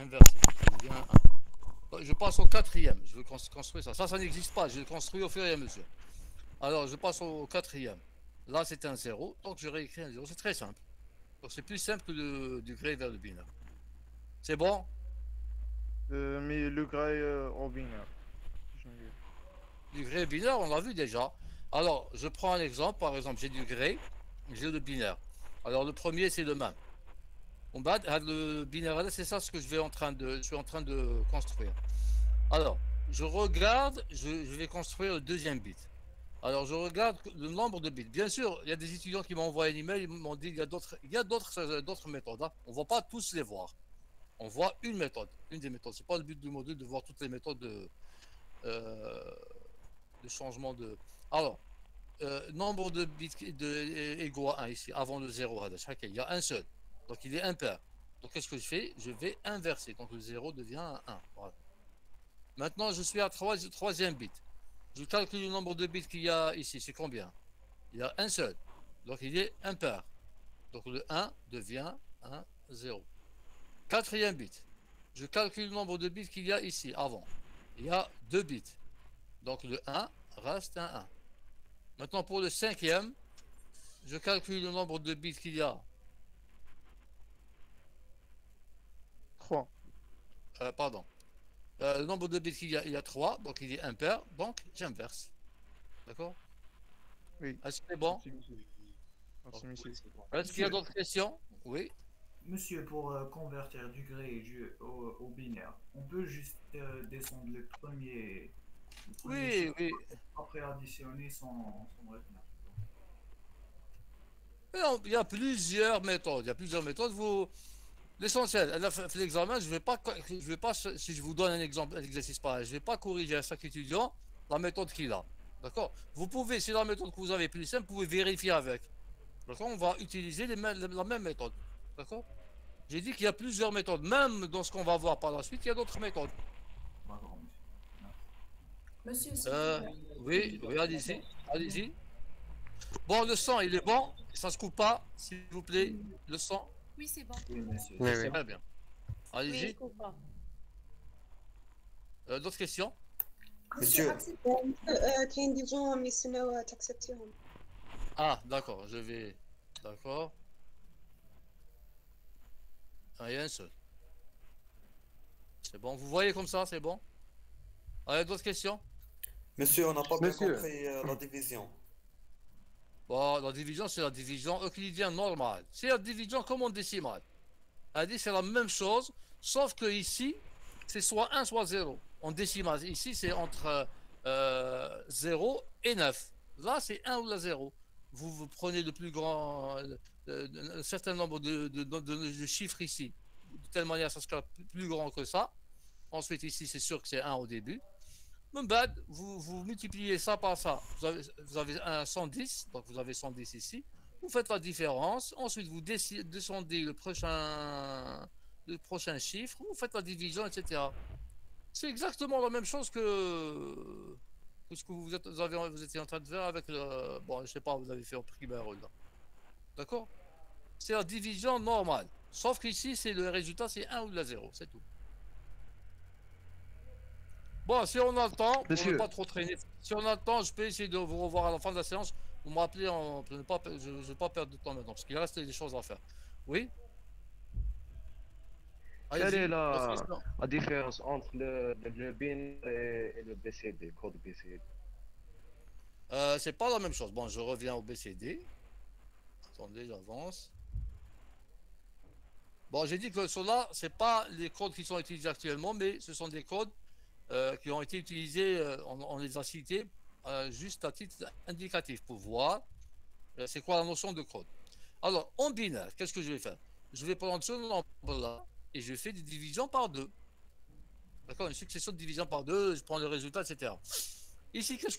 inversé. Ça devient 1. Je passe au quatrième. Je veux construire ça. Ça n'existe pas. Je le construis au fur et à mesure. Alors, je passe au quatrième. Là, c'est un 0. Donc, je réécris un 0. C'est très simple. Donc, c'est plus simple que du gré vers le binaire. C'est bon? Mais le grey en binaire. Du gré binaire, on l'a vu déjà. Alors, je prends un exemple. Par exemple, j'ai du gré, j'ai le binaire. Alors, le premier, c'est le même. Le binaire, c'est ça ce que je suis en train de construire. Alors, je regarde, je vais construire le deuxième bit. Alors, je regarde le nombre de bits. Bien sûr, il y a des étudiants qui m'ont envoyé un email, ils m'ont dit il y a d'autres méthodes, hein. On ne va pas tous les voir. On voit une méthode, une des méthodes. C'est pas le but du module de voir toutes les méthodes euh, de changement de. Alors, nombre de bits égaux à 1 ici, avant le 0, il y a un seul. Donc, il est impair. Donc, qu'est-ce que je fais? Je vais inverser. Donc, le 0 devient un 1. Voilà. Maintenant, je suis à troisième bit. Je calcule le nombre de bits qu'il y a ici. C'est combien? Il y a un seul. Donc, il est impair. Donc, le 1 devient un 0. Quatrième bit. Je calcule le nombre de bits qu'il y a ici, avant. Il y a 2 bits. Donc, le 1 reste un 1. Maintenant, pour le cinquième, je calcule le nombre de bits qu'il y a. 3. Pardon. Le nombre de bits qu'il y a, il y a 3. Donc, il est impair. Donc, j'inverse. D'accord? Oui. Est-ce que c'est bon? Merci, monsieur. Merci, monsieur. Est-ce qu'il y a Monsieur, d'autres questions? Oui. monsieur, pour convertir du gré au binaire, on peut juste descendre le premier Oui, chiffre, oui. après additionner sans retenir. Il y a plusieurs méthodes. Il y a plusieurs méthodes. L'essentiel, elle a fait l'examen. Je vais pas, si je vous donne un exemple, un exercice pareil, je ne vais pas corriger à chaque étudiant la méthode qu'il a. D'accord? Vous pouvez, si la méthode que vous avez est plus simple, vous pouvez vérifier avec. D'accord? On va utiliser la même méthode. D'accord? J'ai dit qu'il y a plusieurs méthodes. Même dans ce qu'on va voir par la suite, il y a d'autres méthodes. D'accord, monsieur. Merci. Monsieur, s'il vous Euh, plaît. oui, oui, allez-y. Allez-y. Bon, le sang, il est bon. Ça ne se coupe pas, s'il vous plaît. Le sang. Oui, c'est bon. Oui, monsieur. Oui, oui. Très bien. Oui, Allez-y. Coupa. D'autres questions? Monsieur, Monsieur, accepte. كاين دي جون يستناو تاكسبتيهم. Ah, d'accord, je vais. D'accord. Ah, il y a un seul. C'est bon. Vous voyez comme ça, c'est bon? Allez, d'autres questions? monsieur, on n'a pas bien Monsieur. compris la division. Bon, la division, c'est la division euclidienne normale. C'est la division comme en décimale. Elle dit c'est la même chose, sauf que ici, c'est soit 1, soit 0. En décimale, ici, c'est entre 0 et 9. Là, c'est 1 ou la 0. Vous prenez le plus grand, un certain nombre de chiffres ici, de telle manière que ça sera plus grand que ça. Ensuite, ici, c'est sûr que c'est 1 au début. Vous multipliez ça par ça. Vous avez un 110, donc vous avez 110 ici. Vous faites la différence. Ensuite, vous descendez le prochain chiffre. Vous faites la division, etc. C'est exactement la même chose que ce que vous étiez en train de faire avec le. Bon, je sais pas, vous avez fait au primaire là. D'accord? C'est la division normale. Sauf qu'ici, c'est le résultat, c'est 1 ou la 0. C'est tout. Bon, si on a le temps, pour ne Monsieur. pas trop traîner, si on a le temps, je peux essayer de vous revoir à la fin de la séance. Vous me rappelez, je ne vais pas perdre de temps maintenant, parce qu'il reste des choses à faire. Oui? Quelle est Allez-y. Votre question. la différence entre le binaire et le BCD, code BCD? C'est pas la même chose. Bon, je reviens au BCD. Attendez, j'avance. Bon, j'ai dit que cela, c'est pas les codes qui sont utilisés actuellement, mais ce sont des codes qui ont été utilisés, on les a cités juste à titre indicatif pour voir c'est quoi la notion de code. Alors, en binaire, qu'est-ce que je vais faire? Je vais prendre ce nombre-là et je fais des divisions par deux. D'accord? Une succession de divisions par deux, je prends le résultat, etc. Ici, qu'est-ce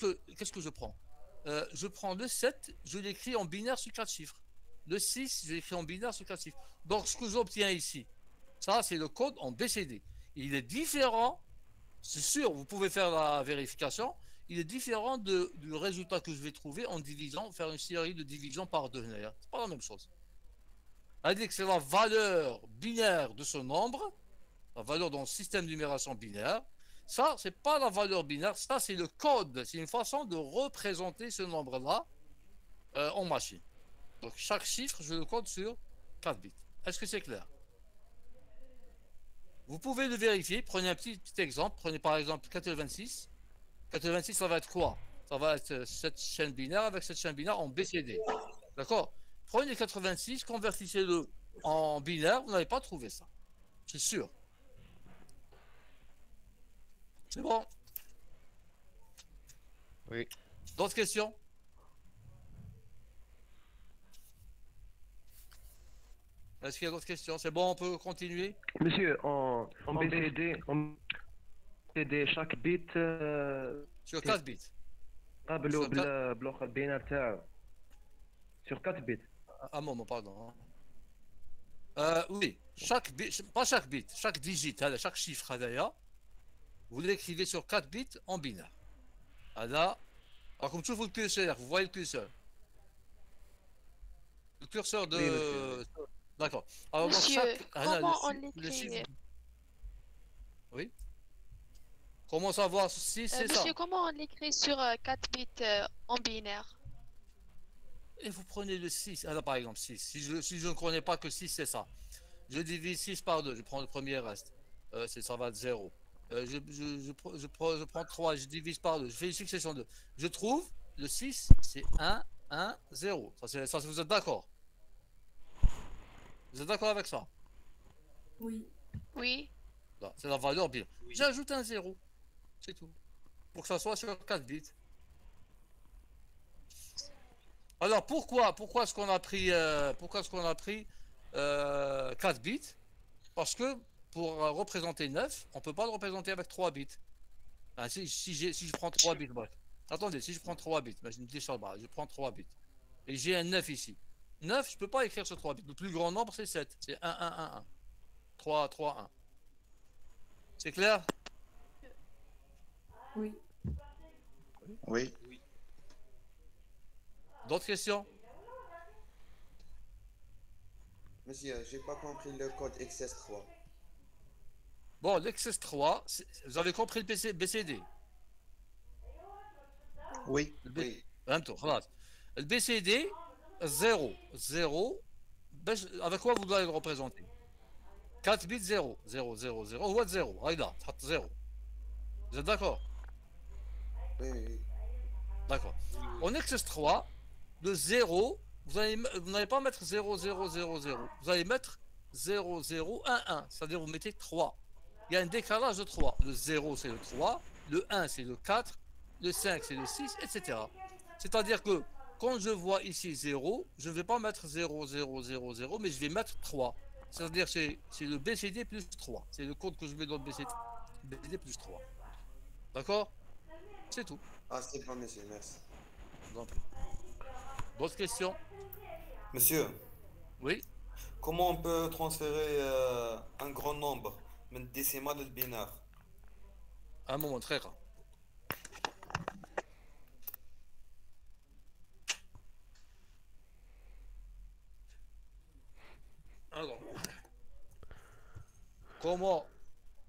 que je prends? Je prends le 7, je l'écris en binaire sur 4 chiffres. Le 6, je l'écris en binaire sur 4 chiffres. Donc, ce que j'obtiens ici, ça, c'est le code en BCD. Il est différent, c'est sûr, vous pouvez faire la vérification, il est différent du résultat que je vais trouver en divisant, faire une série de divisions par deux. C'est pas la même chose. Elle dit que c'est la valeur binaire de ce nombre la valeur dans le système de numération binaire. Ça, c'est pas la valeur binaire, ça, c'est le code. C'est une façon de représenter ce nombre-là en machine. Donc, chaque chiffre, je le code sur 4 bits. Est-ce que c'est clair? Vous pouvez le vérifier. Prenez un petit exemple. Prenez par exemple 426. 426, ça va être quoi? Ça va être cette chaîne binaire avec cette chaîne binaire en BCD. D'accord? Prenez 86, convertissez-le en binaire, vous n'allez pas trouvé ça. C'est sûr. C'est bon? Oui. D'autres questions? Est-ce qu'il y a d'autres questions? C'est bon, on peut continuer? Monsieur, en BCD, chaque bit Sur 4 bits. قابلوا بالبلوك البينار تاعو sur 4 bits. Un moment, pardon. Oui, chaque bit, pas chaque bit, chaque digit, chaque chiffre, d'ailleurs, vous l'écrivez sur 4 bits en binaire. Alors, comme tu vois le curseur, vous voyez le curseur. Le curseur de... Oui, d'accord. Alors, donc, Monsieur, comment on l'écrit? Oui. Comment savoir si c'est ça? Monsieur, comment on l'écrit sur 4 bits en binaire? Et vous prenez le 6. Alors, par exemple, 6. Si je ne connais pas que 6, c'est ça. Je divise 6 par 2. Je prends le premier reste. Ça va être 0. Je prends 3. Je divise par 2. Je fais une succession de... Je trouve le 6, c'est 1, 1, 0. Ça, vous êtes d'accord? Vous êtes d'accord avec ça? Oui. Oui. C'est la valeur bien. J'ajoute un 0. C'est tout. Pour que ça soit sur 4 bits. Alors pourquoi est-ce qu'on a pris 4 bits? Parce que pour représenter 9, on ne peut pas le représenter avec 3 bits. Enfin, si je prends 3 bits, bref. Attendez, si je prends 3 bits, je prends 3 bits. Et j'ai un 9 ici. 9, je ne peux pas écrire sur 3 bits. Le plus grand nombre, c'est 7. C'est 1, 1, 1, 1. 3, 3, 1. C'est clair? Oui. Oui. D'autres questions? Monsieur, j'ai pas compris le code XS3. Bon, l'XS3, vous avez compris le BCD? Oui. Oui. Le BCD, 0, 0, avec quoi vous doivez le représenter? 4 bits 0, 0, 0, 0, ou 0, regarde, 0. Vous êtes d'accord? Oui. D'accord. En XS3, de 0, vous n'allez pas mettre 0, 0, 0, 0. Vous allez mettre 0, 0, 1, 1. C'est-à-dire vous mettez 3. Il y a un décalage de 3. Le 0, c'est le 3. Le 1, c'est le 4. Le 5, c'est le 6, etc. C'est-à-dire que quand je vois ici 0, je ne vais pas mettre 0, 0, 0, 0, mais je vais mettre 3. C'est-à-dire que c'est le BCD plus 3. C'est le code que je mets dans le BCD plus 3. D'accord? C'est tout. Ah, c'est bon, monsieur, merci. D'autres questions? Monsieur, Oui? comment on peut transférer un grand nombre, من décimal le binaire? Un moment, très rare. Alors, comment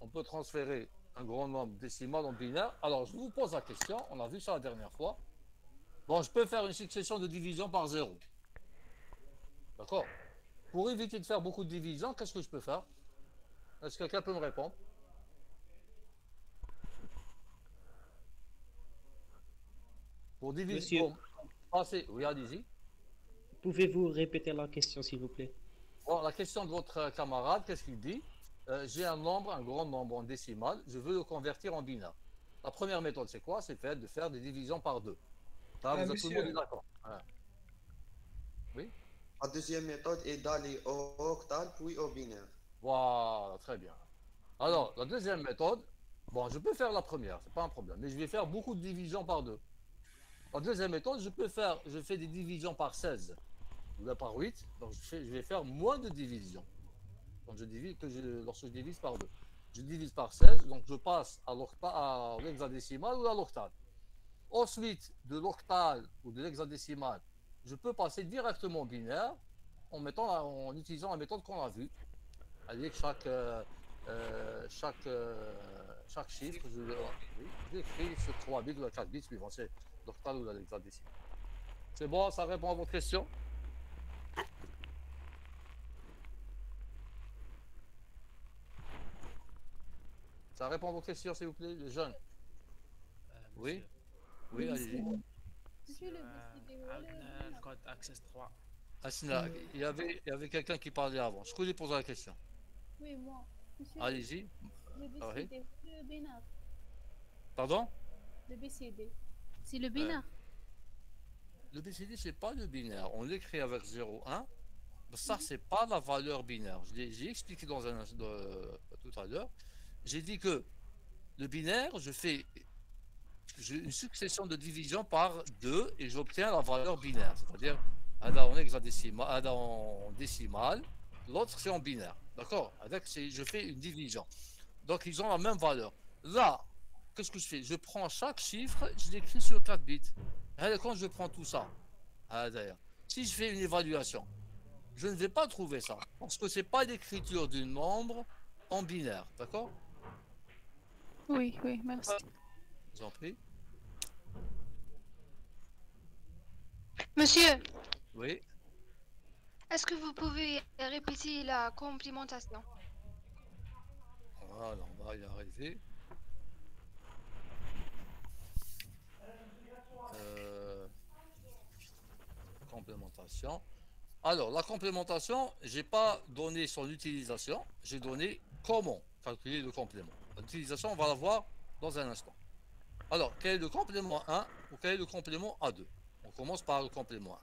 on peut transférer un grand nombre décimal en binaire? Alors, je vous pose la question, on a vu ça la dernière fois. Bon, je peux faire une succession de division par 0. D'accord? Pour éviter de faire beaucoup de divisions, qu'est-ce que je peux faire? Est-ce que quelqu'un peut me répondre? Pour diviser... Monsieur. Oui, allez-y. Pouvez-vous répéter la question, s'il vous plaît? Bon, la question de votre camarade, qu'est-ce qu'il dit? J'ai un grand nombre en décimal, je veux le convertir en binaire. La première méthode, c'est quoi? C'est de faire des divisions par 2. Ça, vous êtes tout le monde d'accord? Oui? La deuxième méthode est d'aller au octal puis au binaire. Voilà, très bien. Alors, la deuxième méthode, bon, je peux faire la première, c'est pas un problème, mais je vais faire beaucoup de divisions par 2. La deuxième méthode, je fais des divisions par 16 ou par 8, donc je vais faire moins de divisions. Donc lorsque je divise par 2. Je divise par 16, donc je passe à l'hexadécimal ou à l'octal. Ensuite, de l'octal ou de l'hexadécimal, je peux passer directement au binaire en utilisant la méthode qu'on a vue. C'est-à-dire que chaque chiffre, oui, je l'écris sur 3 bits ou 4 bits suivant, c'est l'octal ou l'hexadécimal. C'est bon, ça répond à votre question? Ça répond à votre question, s'il vous plaît, les jeunes? Oui? Oui, allez-y. Monsieur le BCD, عندنا الكود اكسس 3. Asina, il y avait quelqu'un qui parlait avant. Je connais poser la question. Oui, moi. Monsieur Allez-y. le Ah oui. BCD, le binaire. Pardon? Le BCD. C'est le binaire. Le BCD, c'est pas le binaire. On l'écrit avec 0, 1. Ça, c'est pas la valeur binaire. J'ai expliqué tout à l'heure. J'ai dit que le binaire, je fais une succession de divisions par 2 et j'obtiens la valeur binaire. C'est-à-dire, un en hexadécimal, un en décimal, l'autre c'est en binaire. D'accord? Je fais une division. Donc, ils ont la même valeur. Là, qu'est-ce que je fais? Je prends chaque chiffre, je l'écris sur 4 bits. Et quand je prends tout ça, d'ailleurs, si je fais une évaluation, je ne vais pas trouver ça. Parce que ce n'est pas l'écriture du nombre en binaire. D'accord? Oui, oui, merci. Je vous en prie. Monsieur, Oui. est-ce que vous pouvez répéter la complémentation? Voilà, on va y arriver. Complémentation. Alors, la complémentation, je n'ai pas donné son utilisation, j'ai donné comment calculer le complément. L'utilisation, on va la voir dans un instant. Alors, quel est le complément 1 ou quel est le complément à 2? On commence par le complément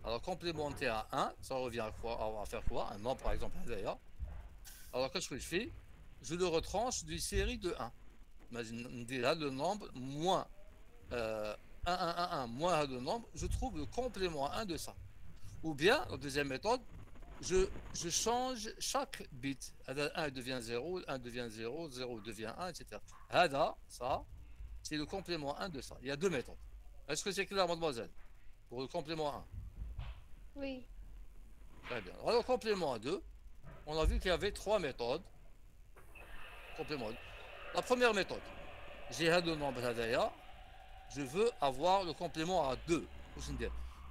1. Alors, complémenter à 1, ça revient à faire quoi? Un nombre, par exemple, d'ailleurs. Alors, qu'est-ce que je fais? Je le retranche d'une série de 1. Imagine déjà le nombre moins 1, 1, 1, 1, moins le nombre, je trouve le complément 1 de ça. Ou bien, la deuxième méthode, je change chaque bit. 1 devient 0, 1 devient 0, 0 devient 1, etc. Ça, c'est le complément 1 de ça. Il y a deux méthodes. Est-ce que c'est clair, mademoiselle? Pour le complément 1. Oui. Très bien. Alors, le complément 2, on a vu qu'il y avait 3 méthodes. Complément 2. La première méthode, j'ai le nombre d'ailleurs, je veux avoir le complément à 2.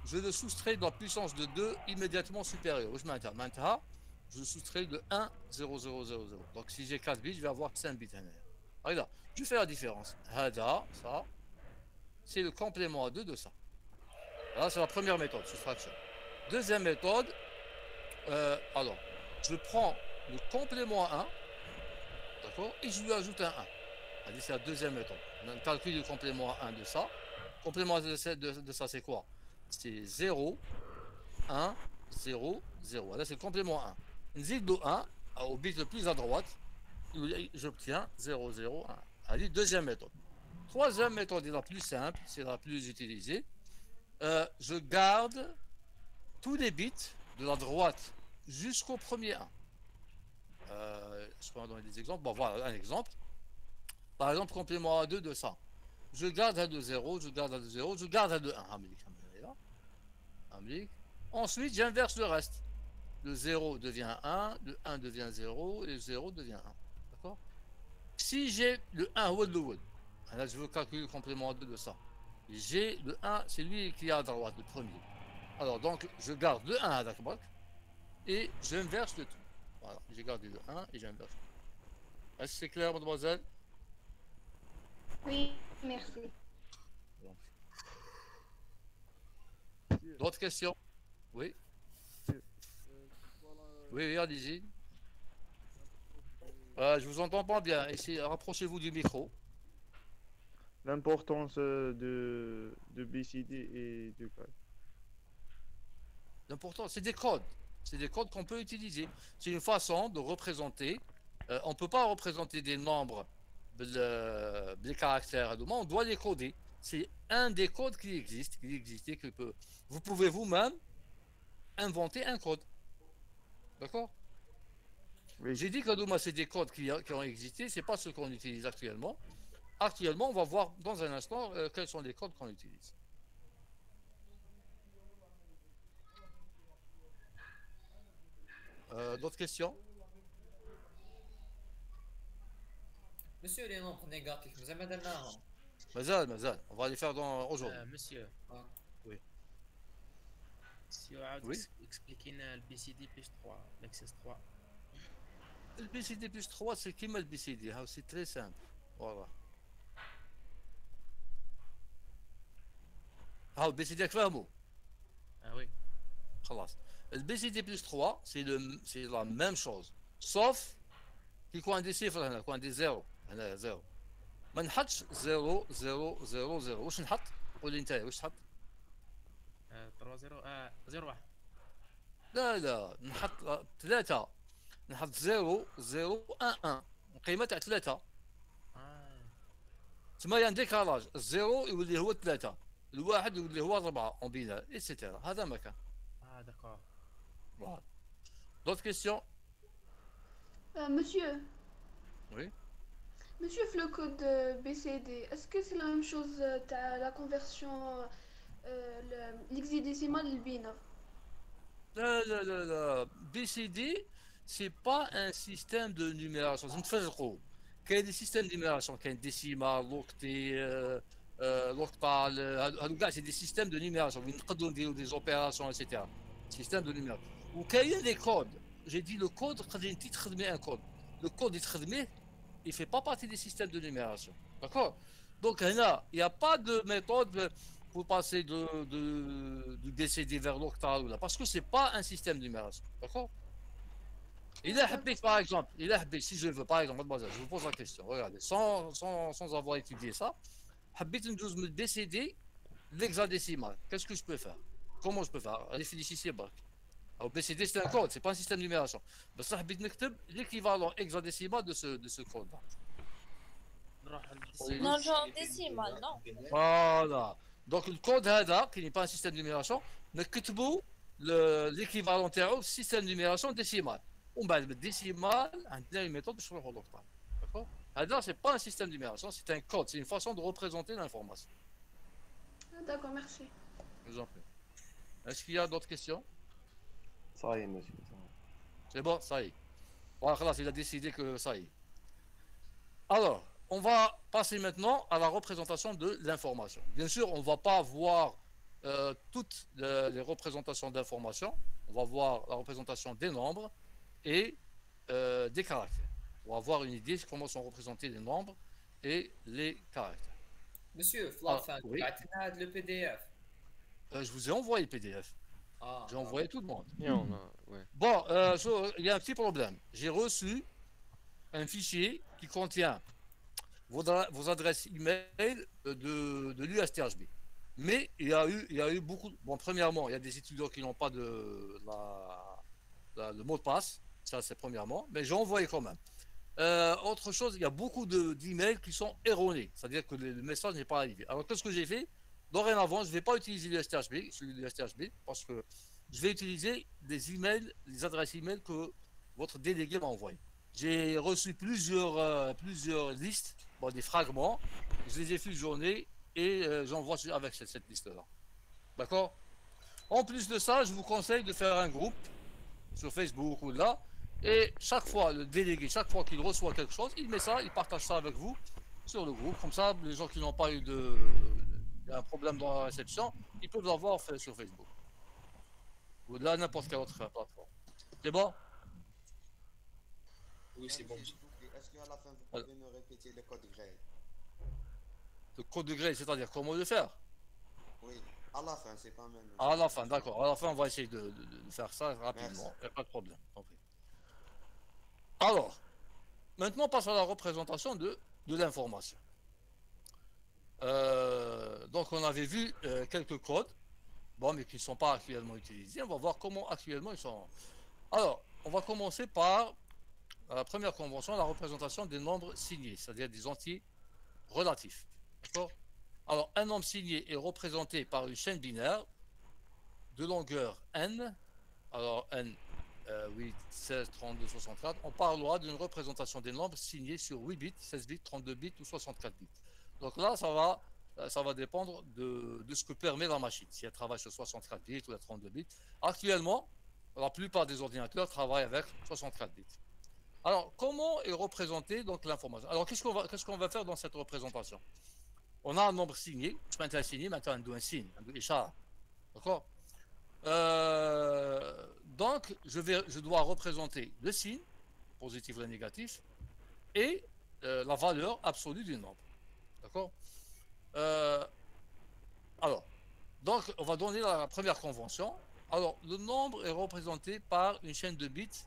Je le soustrais de la puissance de 2 immédiatement supérieure. Maintenant, je soustrais de 1, 0, 0, 0, 0. Donc si j'ai 4 bits, je vais avoir 5 bits. Regarde, je fais la différence. Ça, c'est le complément à 2 de ça. Là, c'est la première méthode, soustraction. Deuxième méthode, alors, je prends le complément 1, d'accord, et je lui ajoute un 1. C'est la deuxième méthode. On calcule le complément 1 de ça. Le complément de ça, c'est quoi? C'est 0, 1, 0, 0. Là, c'est le complément 1. Une zig de 1, au bit le plus à droite, j'obtiens 0, 0, 1. Allez, deuxième méthode. Troisième méthode est la plus simple, c'est la plus utilisée. Je garde tous les bits de la droite jusqu'au premier 1. Je peux en donner des exemples. Bon, voilà un exemple. Par exemple, complément à 2 de ça. Je garde un de 0, je garde un de 0, je garde un de 1. Ensuite, j'inverse le reste. Le 0 devient 1, le 1 devient 0, et le 0 devient 1. D'accord? Si j'ai le 1, là, je veux calculer le complément à 2 de ça. J'ai le 1, c'est lui qui est à droite, le premier. Alors, donc, je garde le 1 à droite et j'inverse le tout. Voilà, j'ai gardé le 1 et j'inverse le tout. Est-ce que c'est clair, mademoiselle? Oui, merci. D'autres questions? Oui? Oui, allez-y. Je vous entends pas bien. Rapprochez-vous du micro. L'importance de BCD et de CAD. L'important, c'est des codes. C'est des codes qu'on peut utiliser. C'est une façon de représenter. On ne peut pas représenter des nombres, des caractères. On doit les coder. C'est un des codes qui existe, vous pouvez vous-même inventer un code. D'accord? Oui. J'ai dit que c'est des codes qui ont existé, c'est pas ce qu'on utilise actuellement. Actuellement, on va voir dans un instant quels sont les codes qu'on utilise. D'autres questions? Monsieur, les nombres négatifs, vous avez maintenant. Mazal, on va les faire aujourd'hui. Monsieur. Oui. Si on a Oui. expliqué le BCD plus 3, l'Access 3. Le BCD plus 3, c'est qui le BCD? C'est très simple. Voilà. Ah, le BCD كفاهمو. Ah oui. خلاص. Le BCD plus 3, c'est la même chose. Sauf qu'il y a des chiffres هنا, qu'il y a des zéros. هنا zéro. ما نحطش 0 0 0 0. واش نحط؟ قول لي انت واش تحط؟ 3 0 0 1. لا نحط 3. نحط 0 0 1 1. القيمة تاع 3. تما عندك ديكالاج. الزيرو يولي هو 3. الواحد يولي هو 4 اون بينار ايتترا. هذا ما كان. D'accord. Voilà. D'autres questions? Monsieur, Oui. monsieur, le code BCD, est-ce que c'est la même chose t'as la conversion l'hexadécimal le binaire? لا BCD c'est pas un système de numération. نتفرقوا. كاين دي سيستيم دو نيميراسيون كاين ديسيمال لوكتي لوكتال هادو كاع سي دي سيستيم دو نيميراسيون وين نقدروا نديروا دي زوبيراسيون ايتترا سيستيم دو نيميراسيون وكاين دي كود جي دي لو كود تقدر انت تخدمي ان كود لو كود اللي تخدميه il fait pas partie des systèmes de numération d'accord donc هنا il y a pas de méthode pour passer du BCD vers l'octal ou là parce que c'est pas un système de numération d'accord. Il a habité par exemple, si je veux par exemple, mademoiselle, je vous pose la question, regardez, sans avoir étudié ça, habite une 12 BCD, l'hexadécimal, qu'est-ce que je peux faire? Comment je peux faire? Réfléchissez ici, alors BCD c'est un code, c'est pas un système de numération. Mais ça habite l'équivalent hexadécimal de ce code-là. Non, genre décimal, non? Voilà. Donc le code HADA, qui n'est pas un système de numération, l'équivalent تاعو système de numération décimal. ومن بعد بالديسيمال عندنا une méthode باش نروحوا للوقت. D'accord? هذا c'est pas un système de numération, c'est un code, c'est une façon de représenter l'information. D'accord, merci. Je vous en prie. Est-ce qu'il y a d'autres questions? Ça y est, monsieur. C'est bon, ça y est. Voilà, خلاص, il a décidé que ça y est. Alors, on va passer maintenant à la représentation de l'information. Bien sûr, on ne va pas voir toutes les représentations d'information. On va voir la représentation des nombres et des caractères. On va avoir une idée de comment sont représentés les nombres et les caractères. Monsieur, oui. le PDF. Je vous ai envoyé le PDF. J'ai envoyé tout le monde. Ouais. Bon, il y a un petit problème. J'ai reçu un fichier qui contient vos adresses email de l'USTHB. Mais il y a eu beaucoup. Bon, premièrement, il y a des étudiants qui n'ont pas le mot de passe. Ça, c'est premièrement. Mais j'ai envoyé quand même. Autre chose, il y a beaucoup d'emails qui sont erronés. C'est-à-dire que le message n'est pas arrivé. Alors, qu'est-ce que j'ai fait? Dorénavant, je ne vais pas utiliser l'USTHB, celui de l'USTHB, parce que je vais utiliser des emails, les adresses email que votre délégué m'a envoyé. J'ai reçu plusieurs listes, bon, des fragments. Je les ai fusionnés et j'envoie avec cette liste-là. D'accord? En plus de ça, je vous conseille de faire un groupe sur Facebook ou là. Et chaque fois, le délégué, chaque fois qu'il reçoit quelque chose, il met ça, il partage ça avec vous sur le groupe. Comme ça, les gens qui n'ont pas eu un problème dans la réception, ils peuvent l'avoir fait sur Facebook. Ou là, n'importe quelle autre plateforme. C'est bon? Oui, c'est bon. Est-ce qu'à la fin, vous pouvez me répéter le code gré? Le code de gré, c'est-à-dire comment le faire? Oui, à la fin, c'est pas même. À la fin, d'accord. À la fin, on va essayer de faire ça rapidement. Il n'y a pas de problème. Alors, maintenant, on passe à la représentation de l'information. Donc, on avait vu quelques codes, bon, mais qui ne sont pas actuellement utilisés. On va voir comment actuellement ils sont. Alors, on va commencer par la première convention, la représentation des nombres signés, c'est-à-dire des entiers relatifs. D'accord? Alors, un nombre signé est représenté par une chaîne binaire de longueur n. Alors, n, 8, 16, 32, 64. On parlera d'une représentation des nombres signés sur 8 bits, 16 bits, 32 bits ou 64 bits. Donc là, ça va dépendre de ce que permet la machine. Si elle travaille sur 64 bits ou la 32 bits. Actuellement, la plupart des ordinateurs travaillent avec 64 bits. Alors, comment est représentée donc l'information? Alors, qu'est-ce qu'on va faire dans cette représentation? On a un nombre signé, je mets un signé, maintenant on doit un signe, un échat. D'accord? Donc, je dois représenter le signe, positif ou négatif, et la valeur absolue du nombre. D'accord? Alors, donc, on va donner la première convention. Alors, le nombre est représenté par une chaîne de bits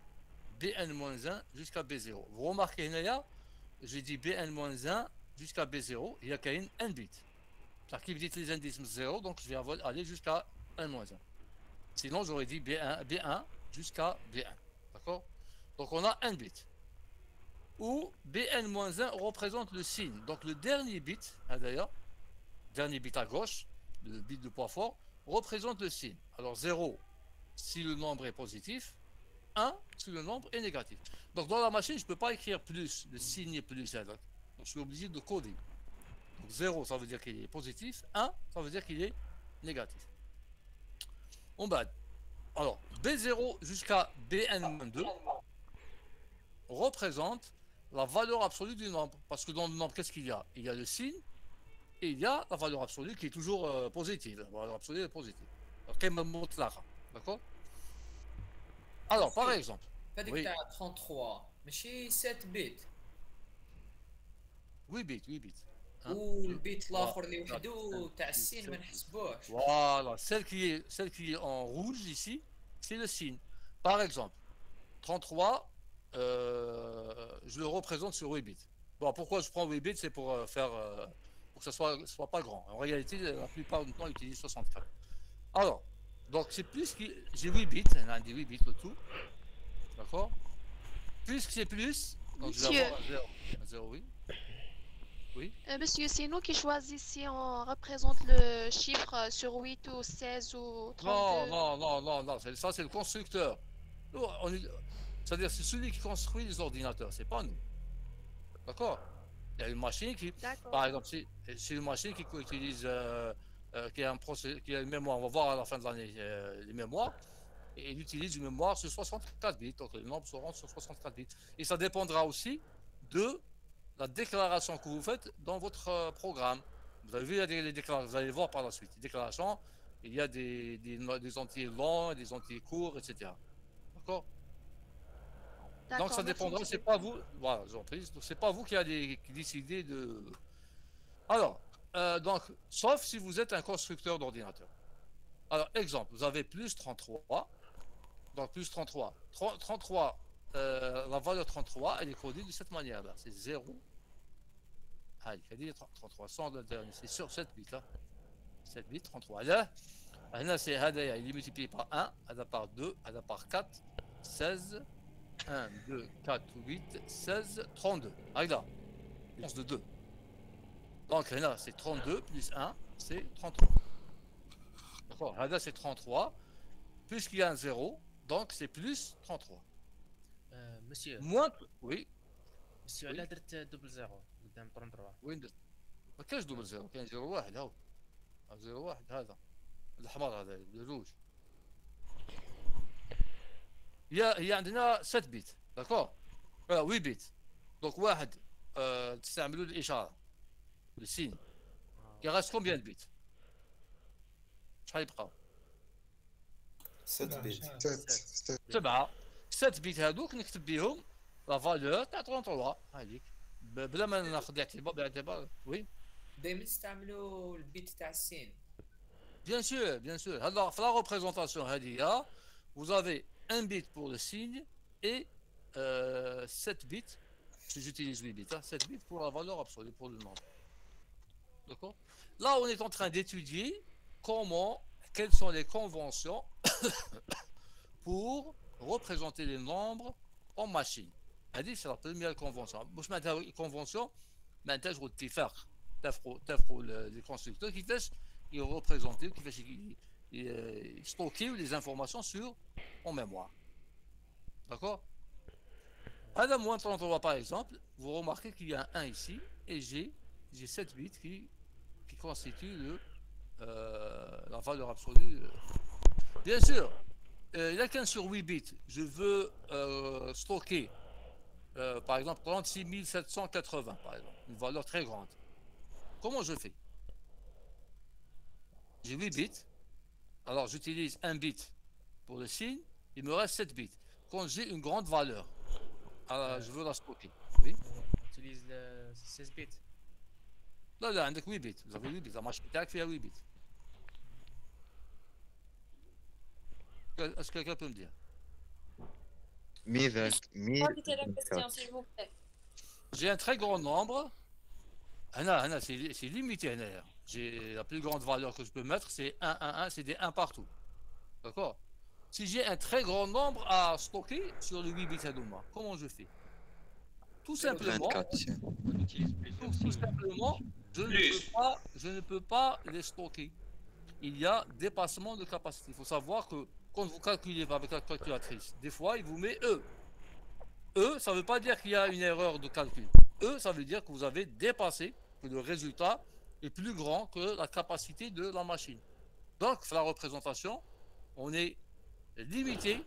Bn-1 jusqu'à B0. Vous remarquez, là, j'ai dit Bn-1 jusqu'à B0, il y a quand même un bit. C'est-à-dire qu'il dit les indices 0, donc je vais aller jusqu'à N-1. Sinon, j'aurais dit B1 jusqu'à B1. D'accord? Donc, on a un bit. Où Bn-1 représente le signe. Donc, le dernier bit, d'ailleurs, dernier bit à gauche, le bit de poids fort, représente le signe. Alors 0 si le nombre est positif, 1 si le nombre est négatif. Donc dans la machine, je ne peux pas écrire plus, le signe est plus. Donc je suis obligé de coder. Donc 0 ça veut dire qu'il est positif, 1 ça veut dire qu'il est négatif. On bat. Alors B0 jusqu'à Bn-2 représente la valeur absolue du nombre. Parce que dans le nombre, qu'est-ce qu'il y a? Il y a le signe et il y a la valeur absolue qui est toujours positive. La valeur absolue est positive. D'accord? Alors, par exemple. Oui. 33, mais chez 7 bits. 8 bits, 8 bits. والبيت الاخر اللي وحده تاع السين ما نحسبوهش. Voilà, celle qui est en rouge ici, c'est le signe. Par exemple, 33, je le représente sur 8 bits. Bon, pourquoi je prends 8 bits? C'est pour faire pour que ça soit pas grand. En réalité, la plupart du temps, on utilise 64. Alors, donc c'est plus que j'ai 8 bits, on a dit 8 bits le tout. D'accord? Plus que c'est plus, donc je vais avoir 0, oui. Oui. Monsieur, c'est nous qui choisissons si on représente le chiffre sur 8 ou 16 ou 32. Non, ça c'est le constructeur. C'est-à-dire c'est celui qui construit les ordinateurs, c'est pas nous. D'accord? Il y a une machine qui, par exemple, c'est une machine qui utilise, qui a une mémoire, on va voir à la fin de l'année les mémoires, et il utilise une mémoire sur 64 bits, donc les nombres seront sur 64 bits. Et ça dépendra aussi de la déclaration que vous faites dans votre programme. Vous avez vu, il y a des déclarations, vous allez voir par la suite. Les déclarations, il y a des entiers longs, des entiers courts, etc. D'accord? Donc ça dépendra, c'est pas vous, voilà, j'en prie, c'est pas vous qui allez décider de. Alors, donc, sauf si vous êtes un constructeur d'ordinateur. Alors, exemple, vous avez plus 33, donc plus 33. 33, la valeur 33, elle est codée de cette manière-là, c'est 0. Allez, elle dit 33, sans le dernier, c'est sur 7 bits là. 7 bits, 33. Là, c'est il est multiplié par 1, elle par 2, elle par 4, 16. 1, 2, 4, 8, 16, 32. Regarde là, plus de 2. Donc là, c'est 32 plus 1, c'est 33. D'accord, là, c'est 33. Plus qu'il y a un 0, donc c'est plus 33. Monsieur. Moins. Oui. Monsieur, là, درت double 0 قدام 33. وين درت؟ ما كاينش double 0, كاين 0 واحد هاو. 0 واحد هذا. الحمر هذا الروج. Il y a 7 bits, d'accord? 8 bits. Donc, واحد تستعملوا الإشارة le signe. Il reste combien de bits? شحال يبقاو؟ 7 bits. 7 bits هذوك نكتب بهم لا فالور تاع 33 هذيك بلا ما ناخذ باعتبار وي. دائما تستعملوا البيت تاع السين. Bien sûr, bien sûr. Alors, la représentation هذه, vous avez un bit pour le signe et 7 bits, si j'utilise 8 bits, 7 bits pour la valeur absolue, pour le nombre. D'accord? Là, on est en train d'étudier quelles sont les conventions pour représenter les nombres en machine. C'est la première convention. مش معناتها convention, معناتها شغل اتفاق اتفقوا les constructeurs كيفاش يريبريزونتيو كيفاش stocker les informations en mémoire. D'accord? À la moins 33 par exemple, vous remarquez qu'il y a un 1 ici et j'ai 7 bits qui constituent la valeur absolue. Bien sûr, il y a qu'un sur 8 bits, je veux stocker par exemple 36 780, par exemple, une valeur très grande. Comment je fais? J'ai 8 bits, alors j'utilise un bit pour le signe, il me reste 7 bits. Quand j'ai une grande valeur, je veux la stocker. Oui. On utilise le 16 bits. Là, là, avec 8 bits. Vous avez 8 bits. La machine TAC fait 8 bits. Est-ce que quelqu'un peut me dire? Répétez la question, s'il vous plaît. J'ai un très grand nombre. C'est limité. J'ai la plus grande valeur que je peux mettre, c'est 1, 1, 1, c'est des 1 partout. D'accord? Si j'ai un très grand nombre à stocker sur le 8 bits Hadouma, comment je fais? Tout simplement, je ne peux pas les stocker. Il y a dépassement de capacité. Il faut savoir que quand vous calculez avec la calculatrice, des fois, il vous met E. E, ça ne veut pas dire qu'il y a une erreur de calcul. E, ça veut dire que vous avez dépassé, que le résultat est plus grand que la capacité de la machine. Donc, la représentation, on est limité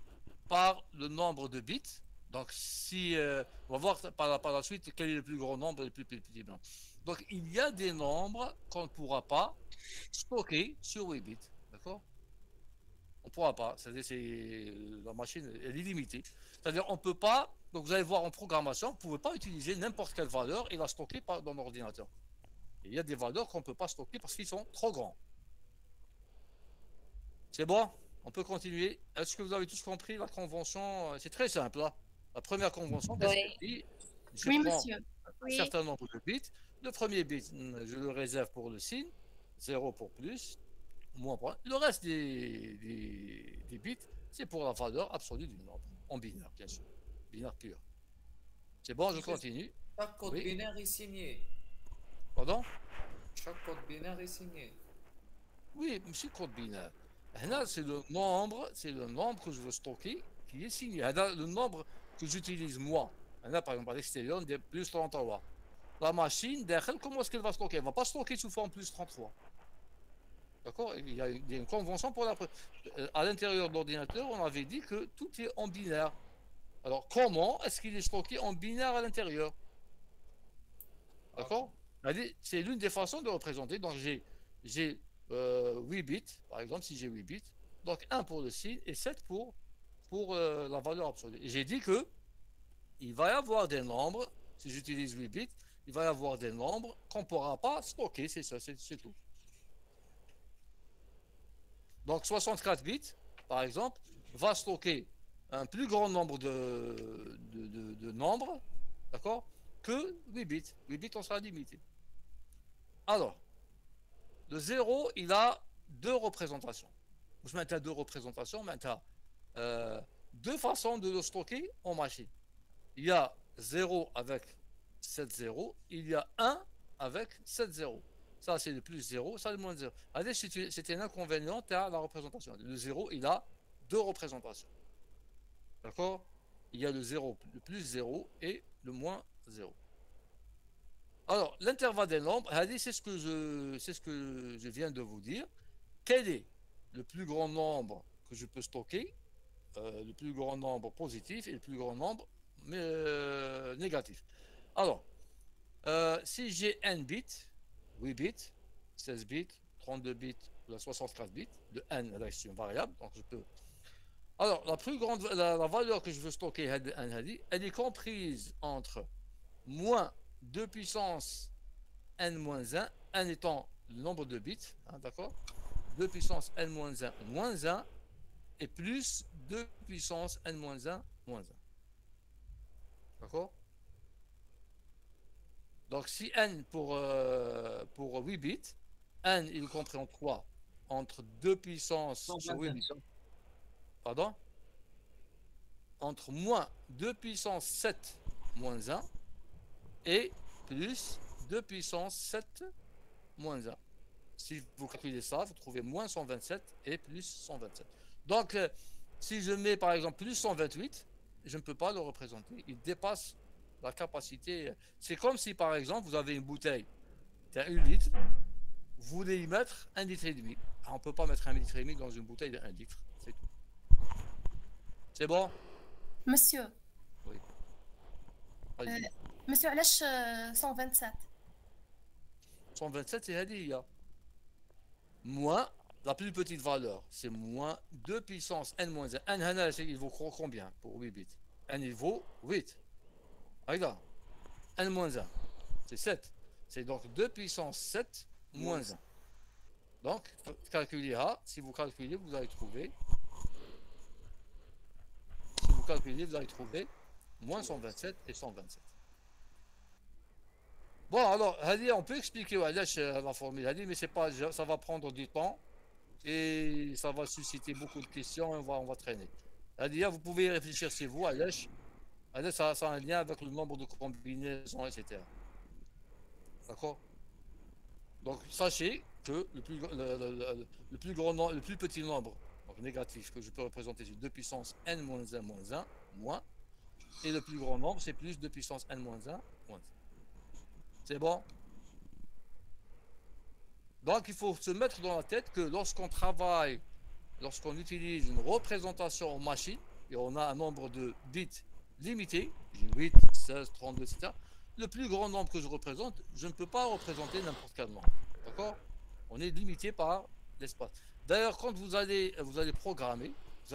par le nombre de bits. Donc, si on va voir par la suite quel est le plus grand nombre et le plus petit nombre. Donc, il y a des nombres qu'on ne pourra pas stocker sur 8 bits. D'accord? On ne pourra pas. C'est-à-dire la machine elle est limitée. C'est-à-dire on ne peut pas. Donc, vous allez voir en programmation, vous ne pouvez pas utiliser n'importe quelle valeur et la stocker dans l'ordinateur. Il y a des valeurs qu'on ne peut pas stocker parce qu'ils sont trop grands. C'est bon? On peut continuer. Est-ce que vous avez tous compris la convention? C'est très simple. Là. La première convention, Oui, je prends monsieur. Un certain nombre de bits. Le premier bit, je le réserve pour le signe. 0 pour plus, moins pour 1. Le reste des bits, c'est pour la valeur absolue du nombre. En binaire, bien sûr. Binaire pur. C'est bon, je continue. Chaque code binaire est signé. Pardon? Chaque code binaire est signé. Oui, monsieur code binaire. Là, c'est le nombre que je veux stocker qui est signé. Là, le nombre que j'utilise moi. Là, par exemple, à l'extérieur, plus 33. La machine, derrière, comment est-ce qu'elle va stocker? Elle ne va pas stocker sous forme plus 33. D'accord? Il y a une convention pour la... À l'intérieur de l'ordinateur, on avait dit que tout est en binaire. Alors, comment est-ce qu'il est stocké en binaire à l'intérieur? D'accord? C'est l'une des façons de représenter. Donc, j'ai 8 bits, par exemple, si j'ai 8 bits. Donc, 1 pour le signe et 7 pour la valeur absolue. Et j'ai dit que il va y avoir des nombres, si j'utilise 8 bits, il va y avoir des nombres qu'on ne pourra pas stocker, c'est ça, c'est tout. Donc 64 bits, par exemple, va stocker un plus grand nombre de nombres, d'accord, que 8 bits. 8 bits, on sera limité. Alors, le 0, il a deux représentations. Je maintiens deux représentations, maintenant, deux façons de le stocker en machine. Il y a 0 avec 7 0, il y a 1 avec 7 0. Ça, c'est le plus 0, ça, le moins 0. Allez, c'est un inconvénient à la représentation. Le 0, il a deux représentations. D'accord? Il y a le 0, le plus 0 et le moins 0. Alors, l'intervalle des nombres, c'est ce que je viens de vous dire. Quel est le plus grand nombre que je peux stocker? Le plus grand nombre positif et le plus grand nombre négatif. Alors, si j'ai n bits, 8 bits, 16 bits, 32 bits, 64 bits, de n, là, c'est une variable, donc je peux. Alors, la valeur que je veux stocker, elle est comprise entre moins 2 puissance n-1, n étant le nombre de bits, hein, d'accord? 2 puissance n-1 moins 1 et plus 2 puissance n-1 moins 1. D'accord? Donc si n pour 8 bits, n il est compris en 3 entre 2 puissance sur 8 bits. Pardon? Entre moins 2 puissance 7 moins 1 et plus 2 puissance 7 moins 1. Si vous calculez ça, vous trouvez moins 127 et plus 127. Donc, si je mets par exemple plus 128, je ne peux pas le représenter. Il dépasse la capacité. C'est comme si par exemple vous avez une bouteille de 1 litre, vous voulez y mettre 1,5 litre. On ne peut pas mettre 1,5 litre dans une bouteille de 1 litre. C'est tout. C'est bon? Monsieur. Oui. Monsieur, علاش 127 127, c'est Hadia. Moins la plus petite valeur, c'est moins 2 puissance n-1. N, il vaut combien pour 8 bits? N, il vaut 8. Regarde. N-1, c'est 7. C'est donc 2 puissance 7 moins 1. Donc, calculez A. Si vous calculez, vous allez trouver. Si vous calculez, vous allez trouver moins 127 et 127. Bon, alors, Hadi, on peut expliquer la formule Hadi, mais c'est pas, ça va prendre du temps et ça va susciter beaucoup de questions et on va traîner. Hadi, vous pouvez y réfléchir chez vous, Alèche. Alèche, ça a un lien avec le nombre de combinaisons, etc. D'accord? Donc, sachez que le plus petit nombre donc négatif que je peux représenter, c'est 2 puissance n-1 moins 1, moins. Et le plus grand nombre, c'est plus 2 puissance n-1 moins 1. C'est bon? Donc, il faut se mettre dans la tête que lorsqu'on travaille, lorsqu'on utilise une représentation en machine, et on a un nombre de bits limité, 8, 16, 32, etc., le plus grand nombre que je représente, je ne peux pas représenter n'importe quel nombre. D'accord? On est limité par l'espace. D'ailleurs, quand vous allez programmer, vous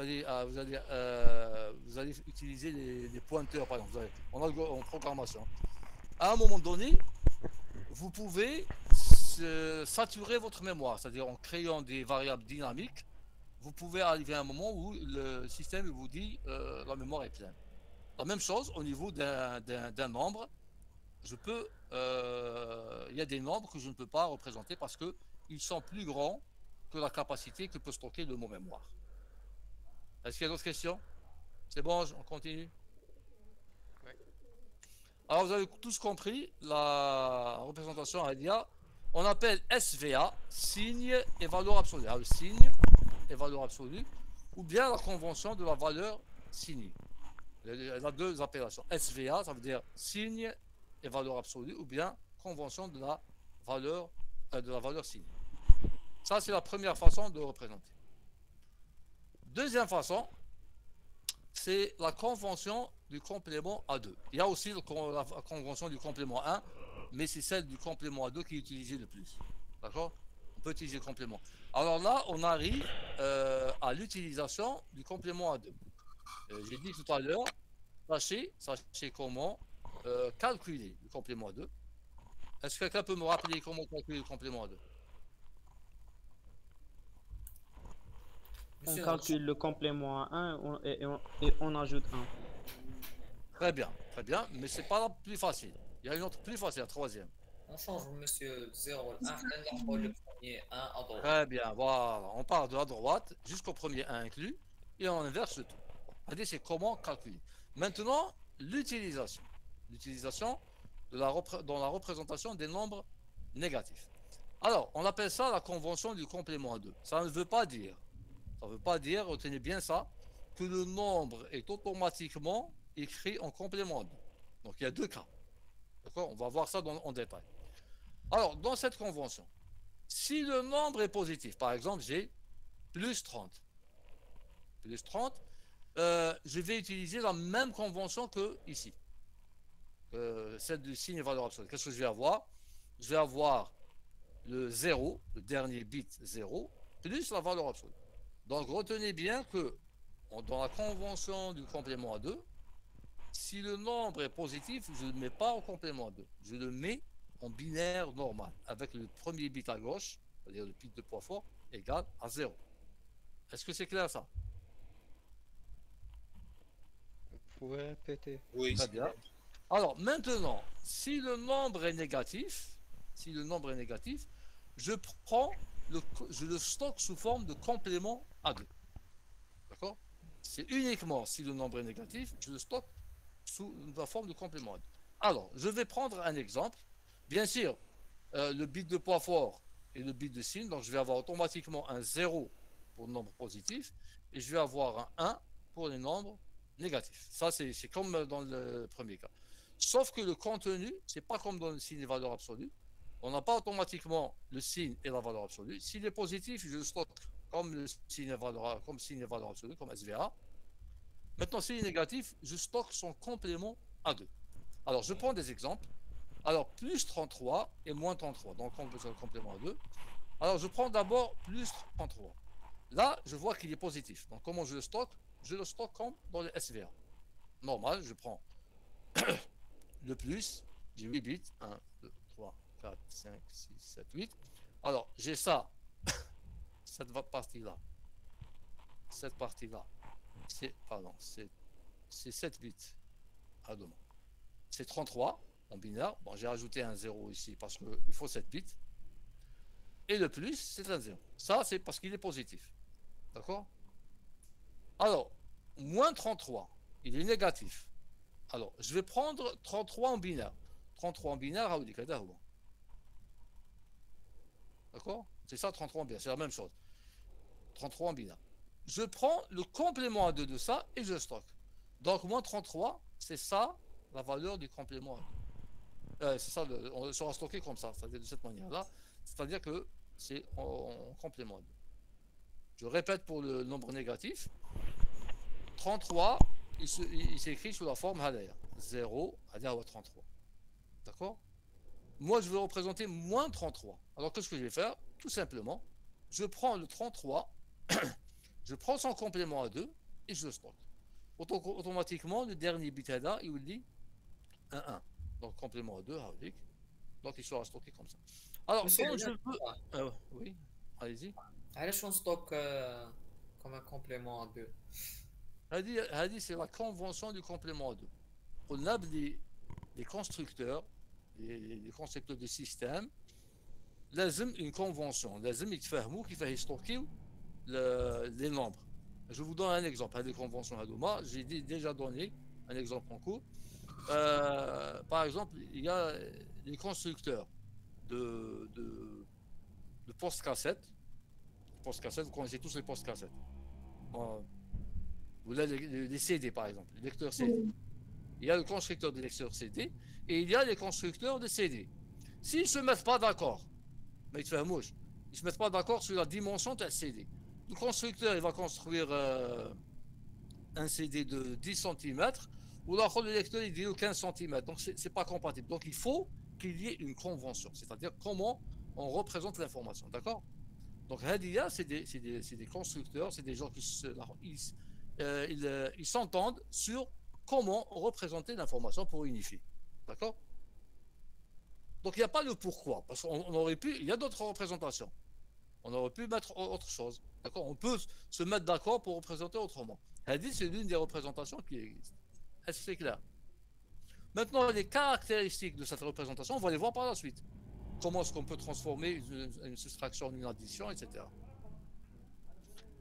allez utiliser les pointeurs, par exemple, en programmation. À un moment donné, vous pouvez saturer votre mémoire, c'est-à-dire en créant des variables dynamiques, vous pouvez arriver à un moment où le système vous dit la mémoire est pleine. La même chose au niveau d'un nombre, il y a des nombres que je ne peux pas représenter parce qu'ils sont plus grands que la capacité que peut stocker le mot mémoire. Est-ce qu'il y a d'autres questions? C'est bon, on continue? Alors vous avez tous compris la représentation Hadia. On appelle SVA, signe et valeur absolue. Alors, le signe et valeur absolue, ou bien la convention de la valeur signée. Il y a deux appellations. SVA, ça veut dire signe et valeur absolue, ou bien convention de la valeur signée. Ça, c'est la première façon de représenter. Deuxième façon, c'est la convention du complément A2. Il y a aussi la convention du complément 1, mais c'est celle du complément A2 qui est utilisée le plus. D'accord? On peut utiliser le complément. Alors là, on arrive à l'utilisation du complément A2. J'ai dit tout à l'heure, sachez comment calculer le complément A2. Est-ce que quelqu'un peut me rappeler comment calculer le complément A2? On calcule le complément à 1 et on ajoute 1. Très bien, mais c'est pas la plus facile. Il y a une autre plus facile, la troisième. On change, monsieur, 0, 1, le premier 1 à droite. Très bien, voilà. On part de la droite jusqu'au premier 1 inclus et on inverse le tout. C'est comment calculer. Maintenant, l'utilisation. L'utilisation dans la représentation des nombres négatifs. Alors, on appelle ça la convention du complément 2. Ça ne veut pas dire, retenez bien ça, que le nombre est automatiquement écrit en complément 2. Donc, il y a deux cas. D'accord? On va voir ça en détail. Alors, dans cette convention, si le nombre est positif, par exemple, j'ai plus 30. Plus 30, je vais utiliser la même convention que ici. Celle du signe et valeur absolue. Qu'est-ce que je vais avoir? Je vais avoir le 0, le dernier bit 0, plus la valeur absolue. Donc, retenez bien que dans la convention du complément à 2, si le nombre est positif, je ne le mets pas en complément à 2. Je le mets en binaire normal, avec le premier bit à gauche, c'est-à-dire le bit de poids fort, égal à 0. Est-ce que c'est clair ça? Vous pouvez répéter? Oui. Très bien. Alors maintenant, si le nombre est négatif, je le stocke sous forme de complément à 2. D'accord? C'est uniquement si le nombre est négatif, je le stocke sous la forme de complément à 2. Alors, je vais prendre un exemple. Bien sûr, le bit de poids fort et le bit de signe, donc je vais avoir automatiquement un 0 pour le nombre positif et je vais avoir un 1 pour les nombres négatifs. Ça, c'est comme dans le premier cas. Sauf que le contenu, c'est pas comme dans le signe et valeur absolue. On n'a pas automatiquement le signe et la valeur absolue. S'il est positif, je le stocke comme le signe et valeur absolue, comme SVA. Maintenant, s'il est négatif, je stocke son complément à 2. Alors, je prends des exemples. Alors, plus 33 et moins 33. Donc, on peut faire le complément à 2. Alors, je prends d'abord plus 33. Là, je vois qu'il est positif. Donc, comment je le stocke? Je le stocke comme dans le SVA. Normal, je prends le plus. J'ai 8 bits. 1, 2, 3, 4, 5, 6, 7, 8. Alors, j'ai ça. Cette partie-là. Cette partie-là. C'est 7 bits à demain. C'est 33 en binaire. Bon, j'ai rajouté un 0 ici parce qu'il faut 7 bits. Et le plus, c'est un 0. Ça, c'est parce qu'il est positif. D'accord? Alors, moins 33, il est négatif. Alors, je vais prendre 33 en binaire. 33 en binaire, d'accord? C'est ça, 33 en binaire. C'est la même chose. 33 en binaire. Je prends le complément à 2 de ça et je stocke. Donc, moins 33, c'est ça, la valeur du complément à 2. C'est ça, on sera stocké comme ça, c'est-à-dire de cette manière-là. C'est-à-dire que c'est en complément à 2. Je répète pour le nombre négatif. 33, il s'écrit sous la forme hadaya. 0, hadaya 33. D'accord? Moi, je vais représenter moins 33. Alors, qu'est-ce que je vais faire? Tout simplement, je prends le 33, je prends son complément à 2 et je le stocke. Automatiquement, le dernier bit hada, il dit 1. Donc, complément à 2, donc il sera stocké comme ça. Alors, quand je veux... oui, allez-y. علاش on stocke comme un complément à 2 هذه c'est la convention du complément à 2. On a les constructeurs, les constructeurs de système, لازم une convention, لازم يتفاهموا كيفاه يستوكيو les nombres. Je vous donne un exemple. Les conventions Hadoma, j'ai déjà donné un exemple en cours. Par exemple, il y a les constructeurs de post-cassettes. Post-cassettes, vous connaissez tous les post-cassettes. Vous avez les CD, par exemple, les lecteurs CD. Il y a le constructeur de lecteurs CD et il y a les constructeurs de CD. S'ils ne se mettent pas d'accord, mais ils ne se mettent pas d'accord sur la dimension d'un CD. Le constructeur, il va construire un CD de 10 cm, ou là, le lecteur, il dit 15 cm. Donc, ce n'est pas compatible. Donc, il faut qu'il y ait une convention, c'est-à-dire comment on représente l'information. D'accord? Donc, Hadia, c'est des constructeurs, c'est des gens qui ils s'entendent sur comment représenter l'information pour unifier. D'accord? Donc, il n'y a pas le pourquoi, parce qu'on aurait pu, il y a d'autres représentations. On aurait pu mettre autre chose. D'accord? On peut se mettre d'accord pour représenter autrement. Hadith, c'est l'une des représentations qui existe. Est-ce que c'est clair? Maintenant, les caractéristiques de cette représentation, on va les voir par la suite. Comment est-ce qu'on peut transformer une soustraction en une addition, etc.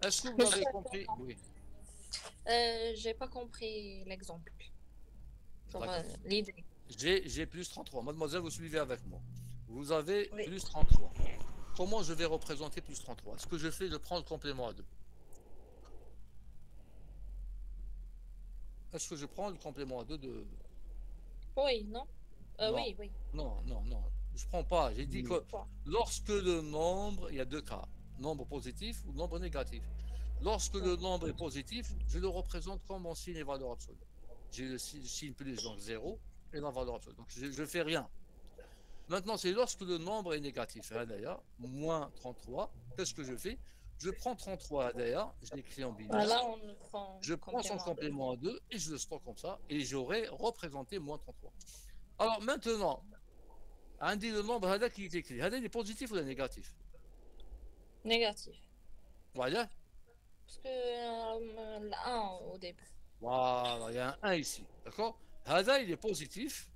Est-ce que vous avez compris? Oui. J'ai pas compris l'exemple. L'idée. J'ai plus 33. Mademoiselle, vous suivez avec moi. Vous avez plus 33. Comment je vais représenter plus 33? Ce que je fais, je prends le complément à 2. Est-ce que je prends le complément à 2 de... Oui, non, non. Oui. Non. Je prends pas. J'ai dit que lorsque le nombre, il y a deux cas. Nombre positif ou nombre négatif. Lorsque le nombre est positif, je le représente comme mon signe et valeur absolue. J'ai le signe plus, donc 0, et la valeur absolue. Donc je ne fais rien. Maintenant, c'est lorsque le nombre est négatif. D'ailleurs, moins 33, qu'est-ce que je fais? Je prends 33 d'ailleurs, je l'écris en binaire. Je prends son complément à 2 et je le stocke comme ça. Et j'aurai représenté moins 33. Alors maintenant, on dit le nombre qui est écrit. Il est positif ou il est négatif? Négatif. Voilà. Parce que l'1 au début. Voilà, il y a un 1 ici. D'accord? Hada, il est positif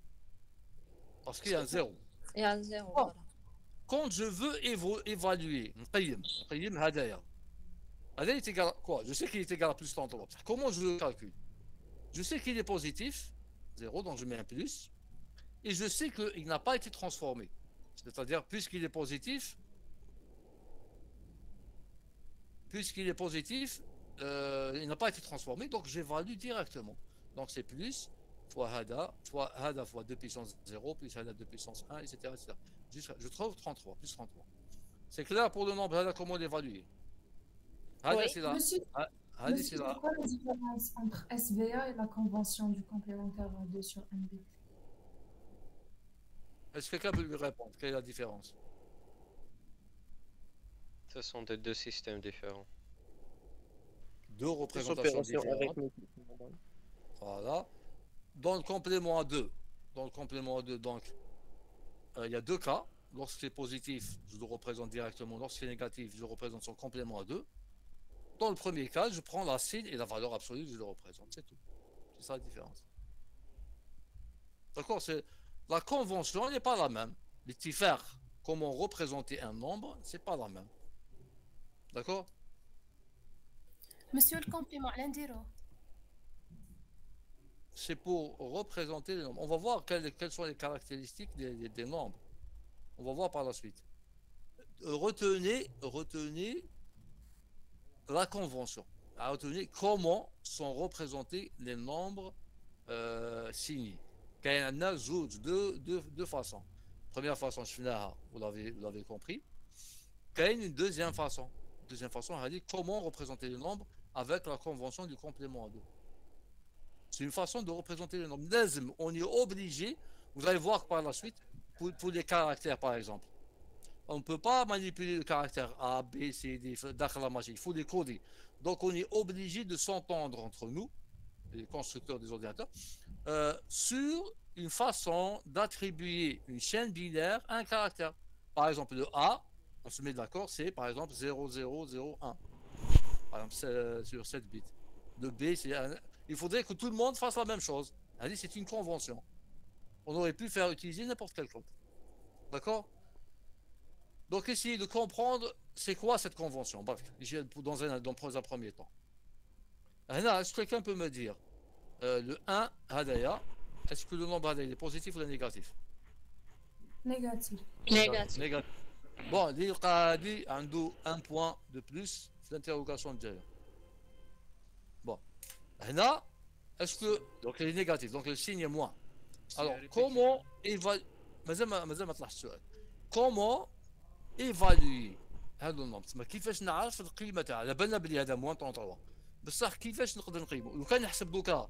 parce qu'il y a un 0. Il y a un 0. Voilà. Quand je veux évaluer, Hadaya est égal à quoi? Je sais qu'il est égal à plus 33. Comment je le calcule? Je sais qu'il est positif, 0, donc je mets un plus. Et je sais qu'il n'a pas été transformé. C'est-à-dire, puisqu'il est positif, il n'a pas été transformé, donc j'évalue directement. Donc c'est plus fois Hada fois 2 puissance 0, plus Hada 2 puissance 1, etc. Je trouve 33, plus 33. C'est clair pour le nombre Hada, comment l'évaluer? Hada, c'est là. Monsieur, c'est quoi la différence entre SVA et la convention du complémentaire à 2 sur 1 bit? Est-ce que quelqu'un peut lui répondre? Quelle est la différence? Ce sont des deux systèmes différents. Deux représentations différentes. Voilà. Dans le complément à 2, donc, il y a deux cas. Lorsque c'est positif, je le représente directement. Lorsque c'est négatif, je le représente sur le complément à 2. Dans le premier cas, je prends la signe et la valeur absolue, je le représente. C'est tout. C'est ça la différence. D'accord? La convention n'est pas la même. L'itifer, comment représenter un nombre, c'est pas la même. D'accord? Monsieur le complément, l'indiro. C'est pour représenter les nombres. On va voir quelles sont les caractéristiques des nombres. On va voir par la suite. Retenez la convention. Retenez comment sont représentés les nombres signés. Il y en a deux façons. Première façon, vous l'avez compris. Il y a une deuxième façon. Deuxième façon, on a dit comment représenter les nombres avec la convention du complément à 2. C'est une façon de représenter les nombres. On est obligé, vous allez voir par la suite, pour les caractères par exemple. On ne peut pas manipuler le caractère A, B, C, D, la machine. Il faut les coder. Donc on est obligé de s'entendre entre nous, les constructeurs des ordinateurs, sur une façon d'attribuer une chaîne binaire à un caractère. Par exemple, le A, on se met d'accord, c'est par exemple 0001. Par exemple, sur 7 bits. Le B, c'est... Il faudrait que tout le monde fasse la même chose. C'est une convention. On aurait pu faire utiliser n'importe quel code. D'accord? Donc essayez de comprendre c'est quoi cette convention. Bref, dans un premier temps. Est-ce que quelqu'un peut me dire le 1 Hadaya, est-ce que le nombre Hadaya est positif ou négatif? Négatif. Négatif. Bon, l'Iqadi a un point de plus, c'est l'interrogation de Jaya. Bon. Là, est-ce que. Donc il est négatif, donc le signe est moins. Alors, comment évaluer. Comment évaluer هذا النمط؟ تسمى كيفاش نعرف القيمه تاعها؟ على بالنا بلي هذا موان 33 بصح كيفاش نقدر نقيمه؟ لو كان نحسب دوكا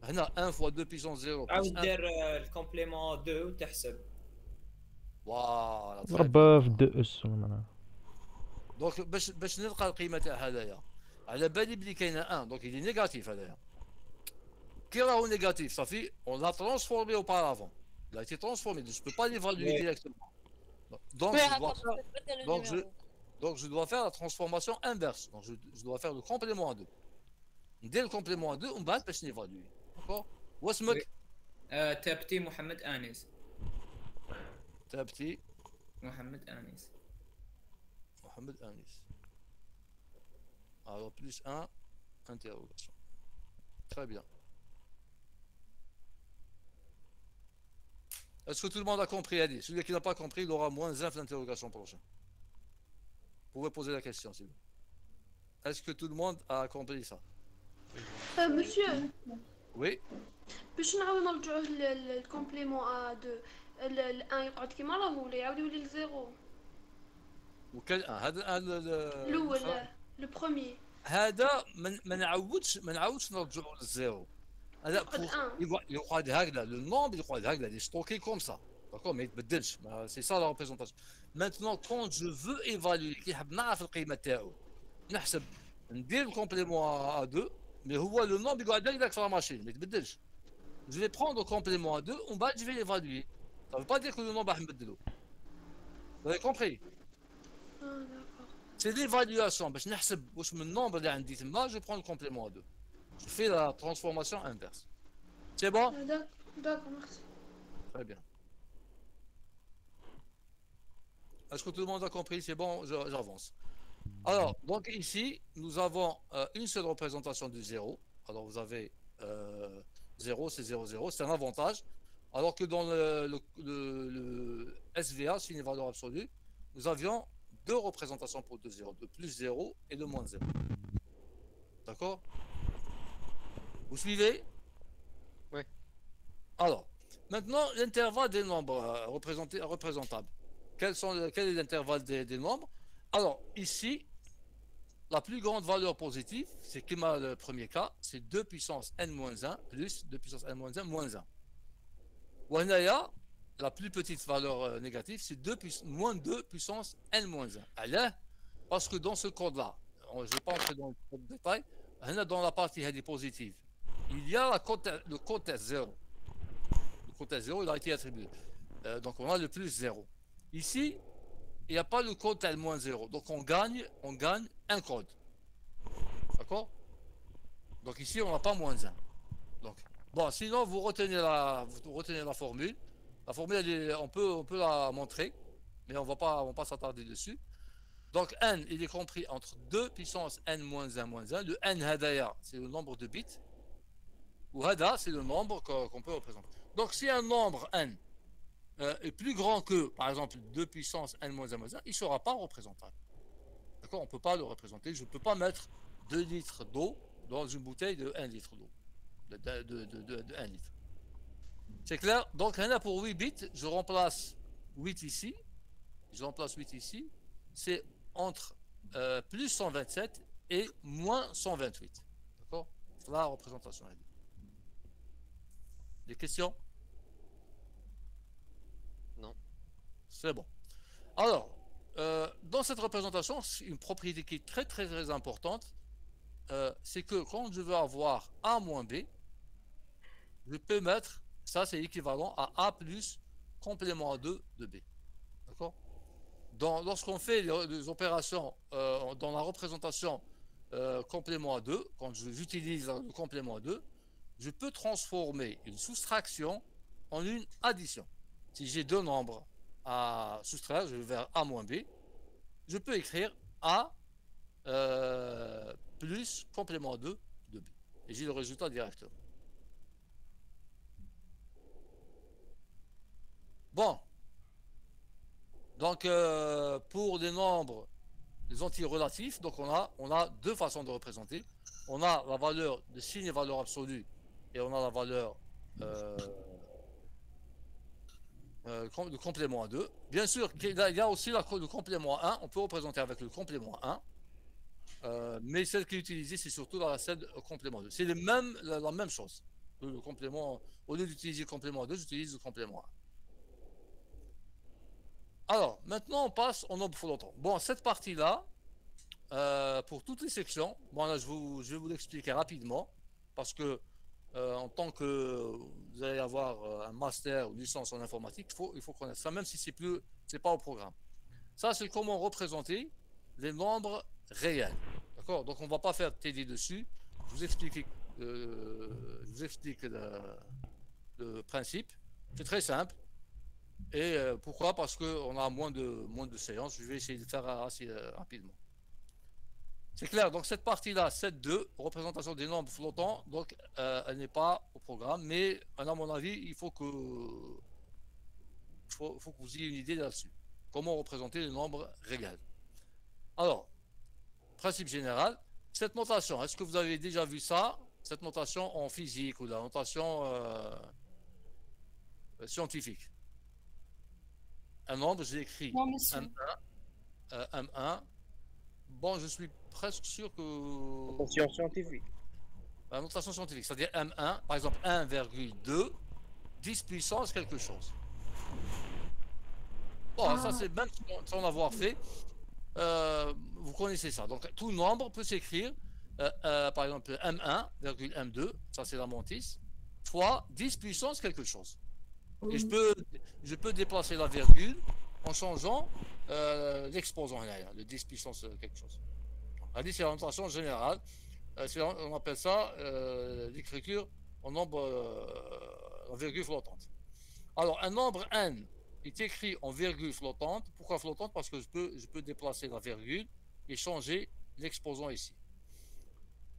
هنا 1 fois 2 puissance 0 عاود دير الكومبليمون 2 وتحسب. فوالا ضربها في 2 اس ولا معناها. دونك باش نلقى القيمه تاع هذايا على بالي بلي كاينه 1 دونك il est négatif هذايا. كي راهو négatif صافي on l'a transformé auparavant. Il a été transformé, je ne peux pas l'évaluer directement. Donc je dois faire la transformation inverse. Donc je dois faire le complément à 2. Dès le complément à 2, on va باش نيفالوي. D'accord? واسمك؟ تابتي محمد انيس. تابتي محمد انيس. محمد انيس. Alors plus 1 interrogation. Très bien. Est-ce que tout le monde a compris, Adi? Celui qui n'a pas compris, il aura moins 1 d'interrogation prochaine. Vous pouvez poser la question, s'il vous plaît. Est-ce que tout le monde a compris ça? Monsieur. Oui. باش نعاود نرجعوه للكومبليمون ا 2 الان يقعد كيما راهو ولا يعاود يولي لزيرو؟ وكان هذا الاول لو بروميي هذا ما نعاودش نرجعوا للزيرو. هذا يقعد هكذا لو نومبر يقعد هكذا لي ستوكي كوم سا داكور ما يتبدلش سي سا لا ريبريزونطاسيون. مانتنون كونت جو فو ايفالوي كي نحب نعرف القيمه تاعو نحسب ندير الكومبليمون ا 2 مي هو لو نومبر يقعد هكذاك في لا ماشين ما يتبدلش. Je vais prendre le complément à 2, on va, je vais l'évaluer. Ça ne veut pas dire que le nombre va me Vous avez compris? C'est l'évaluation. Je vais le nombre je prends le complément à 2. Je fais la transformation inverse. C'est bon? D'accord, merci. Très bien. Est-ce que tout le monde a compris? C'est bon, j'avance. Alors, donc ici, nous avons une seule représentation du 0. Alors, vous avez 0, c'est 0, 0, c'est un avantage. Alors que dans le SVA, c'est une valeur absolue, nous avions deux représentations pour 2 0, de plus 0 et de moins 0. D'accord? Vous suivez? Oui. Alors, maintenant, l'intervalle des nombres représentables. Quel est l'intervalle des nombres? Alors, ici, la plus grande valeur positive, c'est comme le premier cas, c'est 2 puissance n-1 plus 2 puissance n-1 moins 1. وهنايا la plus petite valeur négative, c'est moins 2 puissance n-1. Alors, parce que dans ce code-là, je ne vais pas entrer dans le détail, dans la partie positive, il y a le code test 0. Le code test 0, il a été attribué. Donc on a le plus 0. Ici, il n'y a pas le code n-0. Donc on gagne un code. D'accord? Donc ici, on n'a pas moins 1. Donc, bon, sinon, vous retenez la formule. La formule, on peut la montrer, mais on ne va pas s'attarder dessus. Donc, n, il est compris entre 2 puissance n-1 moins 1. Le n hadaya, c'est le nombre de bits. Ou hada, c'est le nombre qu'on peut représenter. Donc, si un nombre n est plus grand que, par exemple, 2 puissance n-1 moins 1, il ne sera pas représentable. D'accord? On ne peut pas le représenter. Je ne peux pas mettre 2 litres d'eau dans une bouteille de 1 litre d'eau. De 1 litre. C'est clair? Donc, là, pour 8 bits, je remplace 8 ici. C'est entre plus 127 et moins 128. D'accord? C'est la représentation. Des questions? Non. C'est bon. Alors, dans cette représentation, une propriété qui est très très très importante, c'est que quand je veux avoir A moins B, je peux mettre, ça c'est équivalent à A plus complément à 2 de B. D'accord? Lorsqu'on fait les opérations dans la représentation complément à 2, quand j'utilise le complément à 2, je peux transformer une soustraction en une addition. Si j'ai deux nombres à soustraire, je vais vers A moins B, je peux écrire A plus complément à 2 de B. Et j'ai le résultat directement. Bon. Donc, pour des nombres, les anti-relatifs, donc on a deux façons de représenter. On a la valeur de signe et valeur absolue, et on a la valeur de complément à 2. Bien sûr, il y a aussi le complément à 1. On peut représenter avec le complément à 1. Mais celle qui est utilisée, c'est surtout dans la celle complément à 2. C'est la même chose. Le complément, au lieu d'utiliser le complément à 2, j'utilise le complément à 1. Alors, maintenant, on passe au nombre flottant. Bon, cette partie-là, pour toutes les sections, bon, là, je vais vous l'expliquer rapidement, parce que en tant que vous allez avoir un master ou licence en informatique, il faut connaître ça, même si c'est pas au programme. Ça, c'est comment représenter les nombres réels. D'accord? Donc, on ne va pas faire TD dessus. Je vous explique le principe. C'est très simple. Et pourquoi? Parce qu'on a moins de séances. Je vais essayer de faire assez rapidement. C'est clair. Donc cette partie-là, 7.2, représentation des nombres flottants, donc elle n'est pas au programme, mais à mon avis, il faut que vous ayez une idée là-dessus. Comment représenter les nombres réels. Alors, principe général, cette notation, est-ce que vous avez déjà vu ça? Cette notation en physique ou la notation scientifique. Un nombre, j'ai écrit M1. Bon, je suis presque sûr que... Notation scientifique. La notation scientifique, c'est-à-dire M1, par exemple 1,2, 10 puissance quelque chose. Bon, ça c'est même sans l'avoir fait, vous connaissez ça. Donc tout nombre peut s'écrire, par exemple M1, M2, ça c'est la mantis, fois 10 puissance quelque chose. Et je peux déplacer la virgule en changeant l'exposant, le 10 puissance quelque chose. C'est la notation générale. On appelle ça l'écriture en nombre en virgule flottante. Alors, un nombre n est écrit en virgule flottante. Pourquoi flottante? Parce que je peux déplacer la virgule et changer l'exposant ici.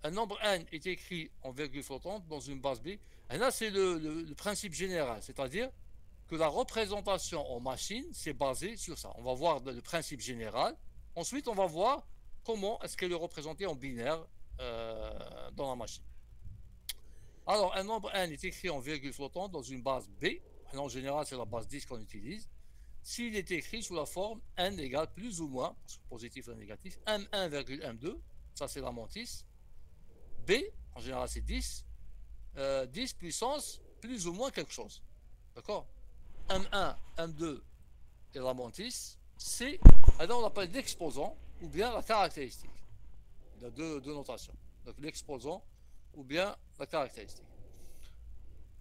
Un nombre n est écrit en virgule flottante dans une base B. Et là, c'est le principe général, c'est-à-dire que la représentation en machine, c'est basé sur ça. On va voir le principe général. Ensuite, on va voir comment est-ce qu'elle est représentée en binaire dans la machine. Alors, un nombre n est écrit en virgule flottante dans une base B. En général, c'est la base 10 qu'on utilise. S'il est écrit sous la forme n égale plus ou moins, parce que positif et négatif, m1 virgule m2, ça c'est la mantis. B, en général c'est 10, 10 puissance plus ou moins quelque chose. D'accord? M1, M2 et la mantis, c'est, alors on appelle l'exposant ou bien la caractéristique. Il y a deux notations. Donc l'exposant ou bien la caractéristique.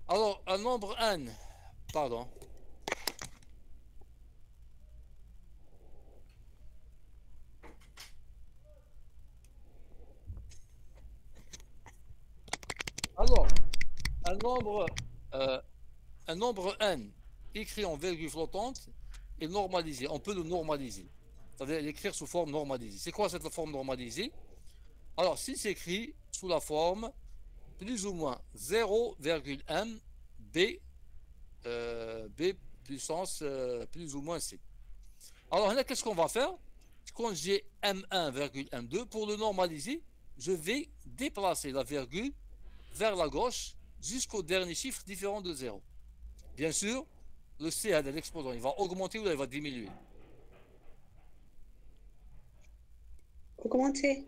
Alors, un nombre n, pardon. Alors, un nombre n écrit en virgule flottante est normalisé. On peut le normaliser. C'est-à-dire l'écrire sous forme normalisée. C'est quoi cette forme normalisée? Alors, si c'est écrit sous la forme plus ou moins 0,m b, b puissance plus ou moins c. Alors là, qu'est-ce qu'on va faire? Quand j'ai m1,m2, pour le normaliser, je vais déplacer la virgule vers la gauche jusqu'au dernier chiffre différent de 0. Bien sûr, le c de l'exposant, il va augmenter ou il va diminuer? Augmenter.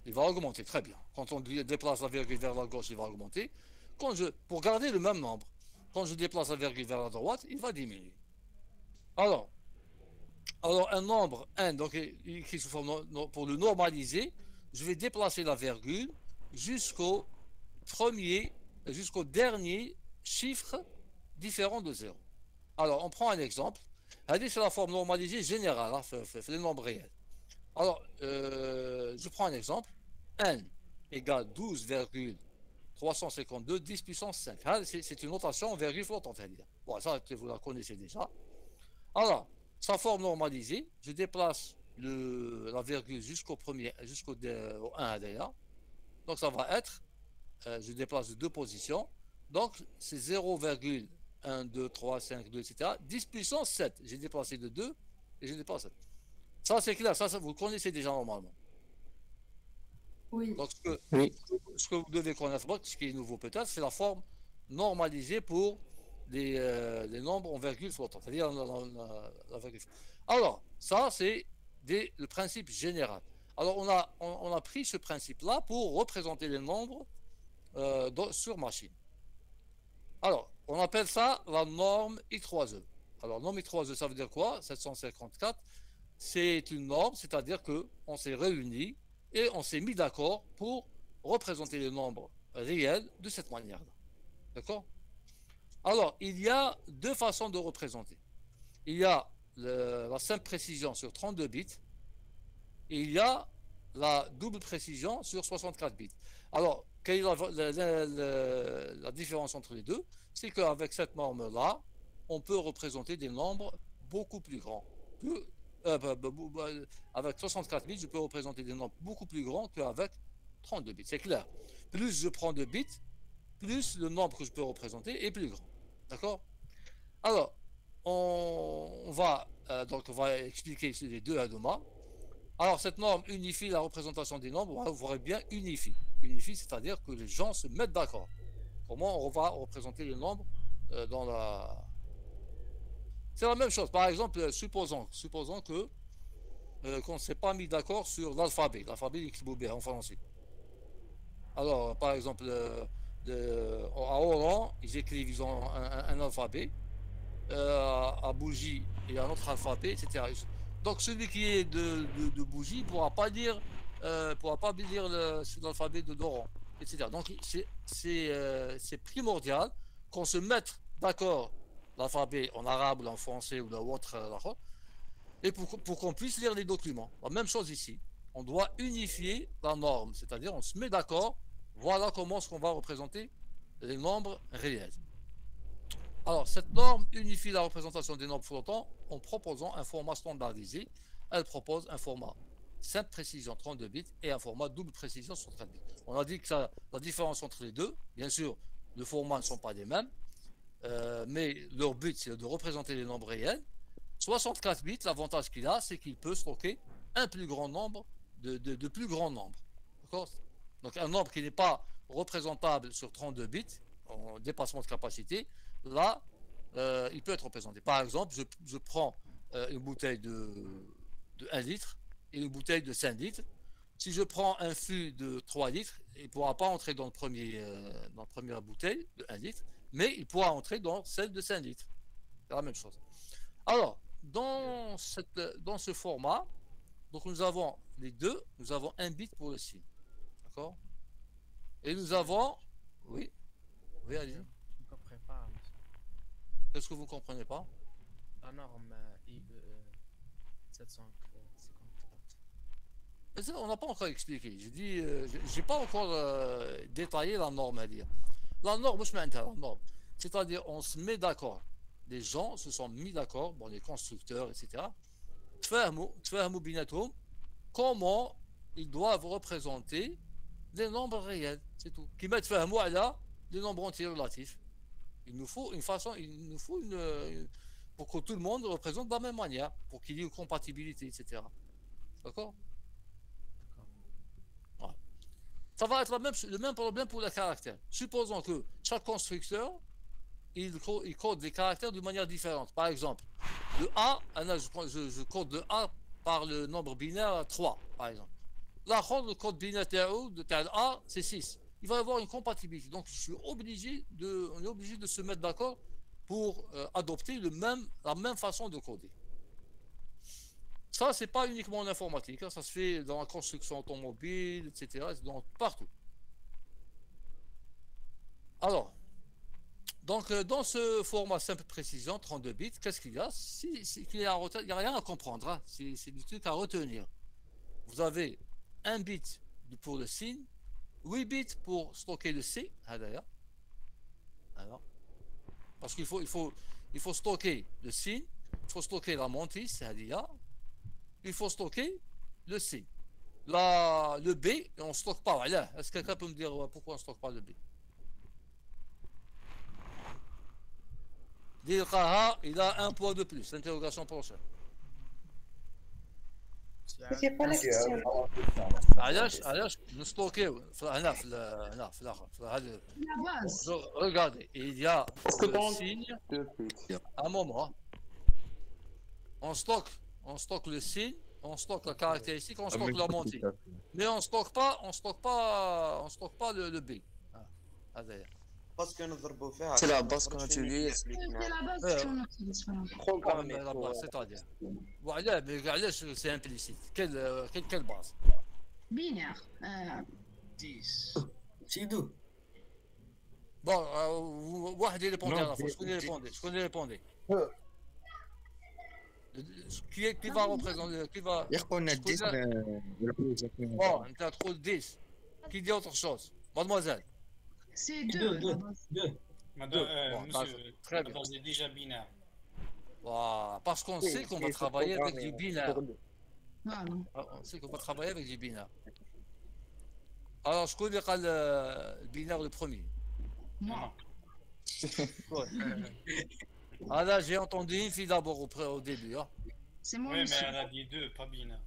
Il va augmenter, très bien. Quand on déplace la virgule vers la gauche, il va augmenter. Pour garder le même nombre, quand je déplace la virgule vers la droite, il va diminuer. Alors un nombre n, donc écrit sous forme, pour le normaliser, je vais déplacer la virgule jusqu'au dernier chiffre différent de 0. Alors, on prend un exemple. C'est la forme normalisée générale, hein, c'est les nombres réels. Alors, je prends un exemple. N égale 12,352 10 puissance 5. C'est une notation en virgule flottante. Bon, ça, vous la connaissez déjà. Alors, sa forme normalisée, je déplace la virgule jusqu'au 1 d'ailleurs. Donc, ça va être, je déplace de 2 positions. Donc, c'est 0,1, 2, 3, 5, 2, etc. 10 puissance 7. J'ai déplacé de 2 et j'ai déplacé. Ça, c'est clair. Ça, vous le connaissez déjà normalement. Oui. Donc, ce que vous devez connaître, ce qui est nouveau peut-être, c'est la forme normalisée pour les nombres en virgule flottante, c'est-à-dire la virgule flottante. Alors, ça, c'est le principe général. Alors, on a pris ce principe-là pour représenter les nombres sur machine. Alors, on appelle ça la norme I3E. Alors, norme I3E, ça veut dire quoi? 754, c'est une norme, c'est-à-dire qu'on s'est réunis et on s'est mis d'accord pour représenter les nombres réels de cette manière-là. D'accord? Alors, il y a deux façons de représenter. Il y a la simple précision sur 32 bits et il y a la double précision sur 64 bits. Alors, quelle est la différence entre les deux? C'est qu'avec cette norme-là, on peut représenter des nombres beaucoup plus grands. Avec 64 bits, je peux représenter des nombres beaucoup plus grands qu'avec 32 bits. C'est clair. Plus je prends de bits, plus le nombre que je peux représenter est plus grand. D'accord? Alors, on va expliquer les deux à demain. Alors, cette norme unifie la représentation des nombres. Vous verrez bien unifie. Unifie, c'est-à-dire que les gens se mettent d'accord. Comment on va représenter les nombres dans la... C'est la même chose. Par exemple, supposons que qu'on ne s'est pas mis d'accord sur l'alphabet. L'alphabet XBB en français. Alors, par exemple, à Oran, ils ont un alphabet. À Bougie, il y a un autre alphabet, etc. Donc, celui qui est de Bougie ne pourra pas lire l'alphabet de Doran, etc. Donc, c'est primordial qu'on se mette d'accord l'alphabet en arabe ou en français ou autre, et pour qu'on puisse lire les documents. La même chose ici. On doit unifier la norme, c'est-à-dire on se met d'accord, voilà comment est-ce qu'on va représenter les nombres réels. Alors, cette norme unifie la représentation des nombres flottants en proposant un format standardisé. Elle propose un format simple précision 32 bits et un format double précision 64 bits. On a dit que la différence entre les deux, bien sûr, le format ne sont pas les mêmes, mais leur but, c'est de représenter les nombres réels. 64 bits, l'avantage qu'il a, c'est qu'il peut stocker un plus grand nombre de plus grands nombres. D'accord? Donc, un nombre qui n'est pas représentable sur 32 bits, en dépassement de capacité, là, il peut être représenté. Par exemple, je prends une bouteille de 1 litre et une bouteille de 5 litres. Si je prends un fût de 3 litres, il ne pourra pas entrer dans la première bouteille de 1 litre, mais il pourra entrer dans celle de 5 litres. C'est la même chose. Alors, dans ce format, donc nous avons les deux, nous avons un bit pour le signe. D'accord? Et nous avons... Oui? Oui, allez-y. Je ne comprends pas. Qu'est-ce que vous ne comprenez pas? La norme IE 753. Mais ça, on n'a pas encore expliqué. Je dis, j'ai pas encore détaillé la norme à dire. La norme, je m'intéresse la norme. C'est-à-dire, on se met d'accord. Les gens se sont mis d'accord, bon, les constructeurs, etc. تفاهموا بيناتهم comment ils doivent représenter les nombres réels, c'est tout. كيما تفاهموا على les nombres entiers relatifs. Il nous faut une façon, pour que tout le monde représente de la même manière, pour qu'il y ait une compatibilité, etc. D'accord? Voilà. Ça va être le même problème pour les caractères. Supposons que chaque constructeur, il code les caractères d'une manière différente. Par exemple, le A, je code le A par le nombre binaire 3, par exemple. Là, le code binaire de A, c'est 6. Il va y avoir une compatibilité. Donc, on est obligé de se mettre d'accord pour adopter la même façon de coder. Ça, c'est pas uniquement en informatique, hein, ça se fait dans la construction automobile, etc. Partout. Alors, donc dans ce format simple précision, 32 bits, qu'est-ce qu'il y a? Il n'y a rien à comprendre, hein. C'est du truc à retenir. Vous avez un bit pour le signe, 8 bits pour stocker le C, d'ailleurs. Alors, parce qu'il faut stocker le signe, il faut stocker la mantis, il faut stocker le C. Le B, on ne stocke pas. Voilà. Est-ce que quelqu'un peut me dire pourquoi on ne stocke pas le B? Il a un point de plus. Interrogation prochaine. C'est pas la question. علاش نستوكيو هنا في الاخر في هذا. Regardez, il y a le signe. Un moment. On stocke le signe, on stocke la caractéristique, on stocke la montée. Mais on stocke pas le B. Parce que nous avons fait. C'est la base qu'on utilise. C'est la base qu'on utilise. Programmé. C'est-à-dire. Voilà, mais علاش c'est implicite. Quelle base? Binaire. 10. C'est d'où? Bon, واحد يريبوندي à la fois. شكون اللي يريبوندي؟ Qui va représenter, qui va... يقولنا 10 Bon, tu as trop 10. Qui dit autre chose? Mademoiselle. C'est 2. Monsieur, très bien. C'est déjà binaire. Voilà, parce qu'on sait qu'on va travailler avec du binaire. Voilà. On sait qu'on va travailler avec du binaire. Alors, je connais le binaire le premier. Moi. Ah là, j'ai entendu une fille d'abord au début. Hein. C'est moi oui, aussi. mais elle a dit 2, pas binaire.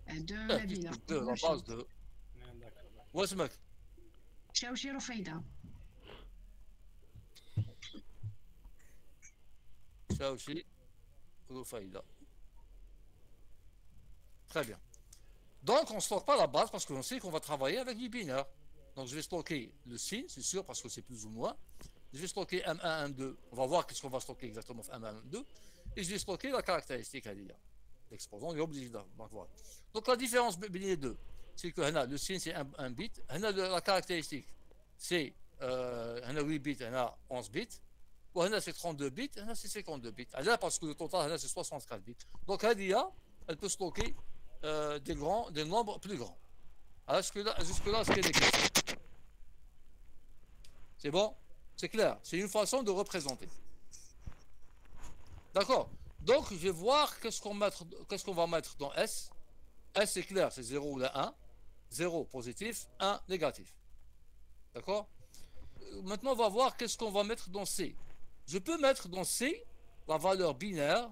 2 la binaire. 2, la base 2. Où est-ce mec? شاوشي رفيدة. شاوشي رفيدة. Très bien. Donc, on ne stocke pas la base parce qu'on sait qu'on va travailler avec du binaire. Donc, je vais stocker le signe, c'est sûr, parce que c'est plus ou moins. Je vais stocker M1, M2. On va voir qu'est-ce qu'on va stocker exactement M1, M2. Et je vais stocker la caractéristique à l'IA. L'exposant, on est obligé de voir. Donc, la différence entre les deux, c'est que le signe, c'est un bit. La caractéristique, c'est 8 bits, 11 bits. Ou c'est 32 bits, c'est 52 bits. Là, parce que le total, c'est 64 bits. Donc, l'IA, elle peut stocker des nombres plus grands. Alors, jusque-là, ce qui est écrit. C'est bon? C'est clair. C'est une façon de représenter. D'accord? Donc, je vais voir qu'est-ce qu'on va mettre dans S. S, c'est clair, c'est 0 ou la 1. 0 positif, 1 négatif. D'accord? Maintenant, on va voir qu'est-ce qu'on va mettre dans C. Je peux mettre dans C la valeur binaire.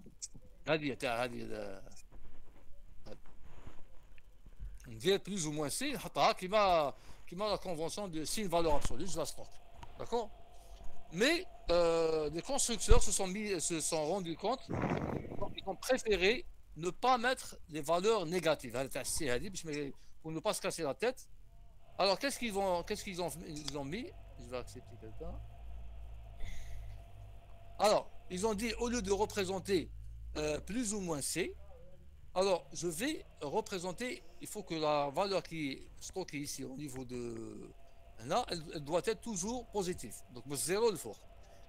Plus ou moins C, qui m'a la convention de signe valeur absolue, je la stocke. D'accord? Mais les constructeurs se sont rendus compte qu'ils ont préféré ne pas mettre les valeurs négatives. Pour ne pas se casser la tête. Alors, qu'est-ce qu'ils ont mis? Je vais accepter quelqu'un. Alors, Ils ont dit, au lieu de représenter plus ou moins C, alors je vais représenter, il faut que la valeur qui est stockée ici au niveau de là, elle doit être toujours positive. Donc 0 le fort.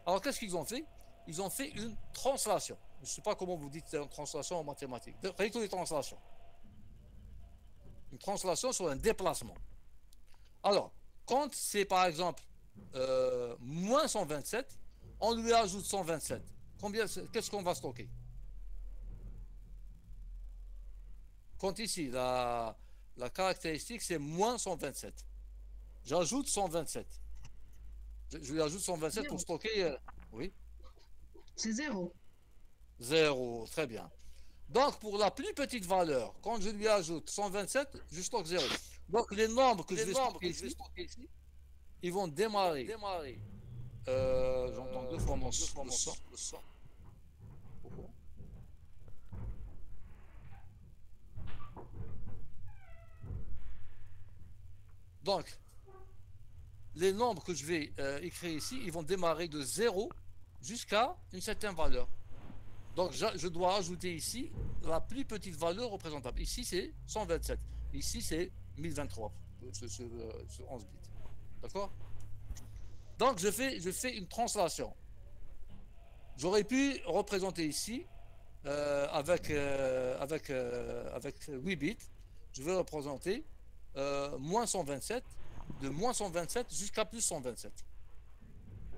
Alors qu'est-ce qu'ils ont fait? Ils ont fait une translation. Je ne sais pas comment vous dites une translation en mathématiques. Regardez les translations. Une translation sur un déplacement. Alors, quand c'est par exemple moins 127, on lui ajoute 127. Qu'est-ce qu'on va stocker? Quand ici, la caractéristique, c'est moins 127. J'ajoute 127. Je lui ajoute 127 pour stocker... oui. C'est 0. 0, très bien. Donc, pour la plus petite valeur, quand je lui ajoute 127, je stocke 0. Donc, les nombres que je vais stocker ici, ils vont démarrer. J'entends deux fois mon son. Donc, les nombres que je vais écrire ici, ils vont démarrer de 0 jusqu'à une certaine valeur. Donc, je dois ajouter ici la plus petite valeur représentable. Ici, c'est 127. Ici, c'est 1023 sur 11 bits. D'accord? Donc, je fais une translation. J'aurais pu représenter ici avec 8 bits. Je vais représenter moins 127, de moins 127 jusqu'à plus 127.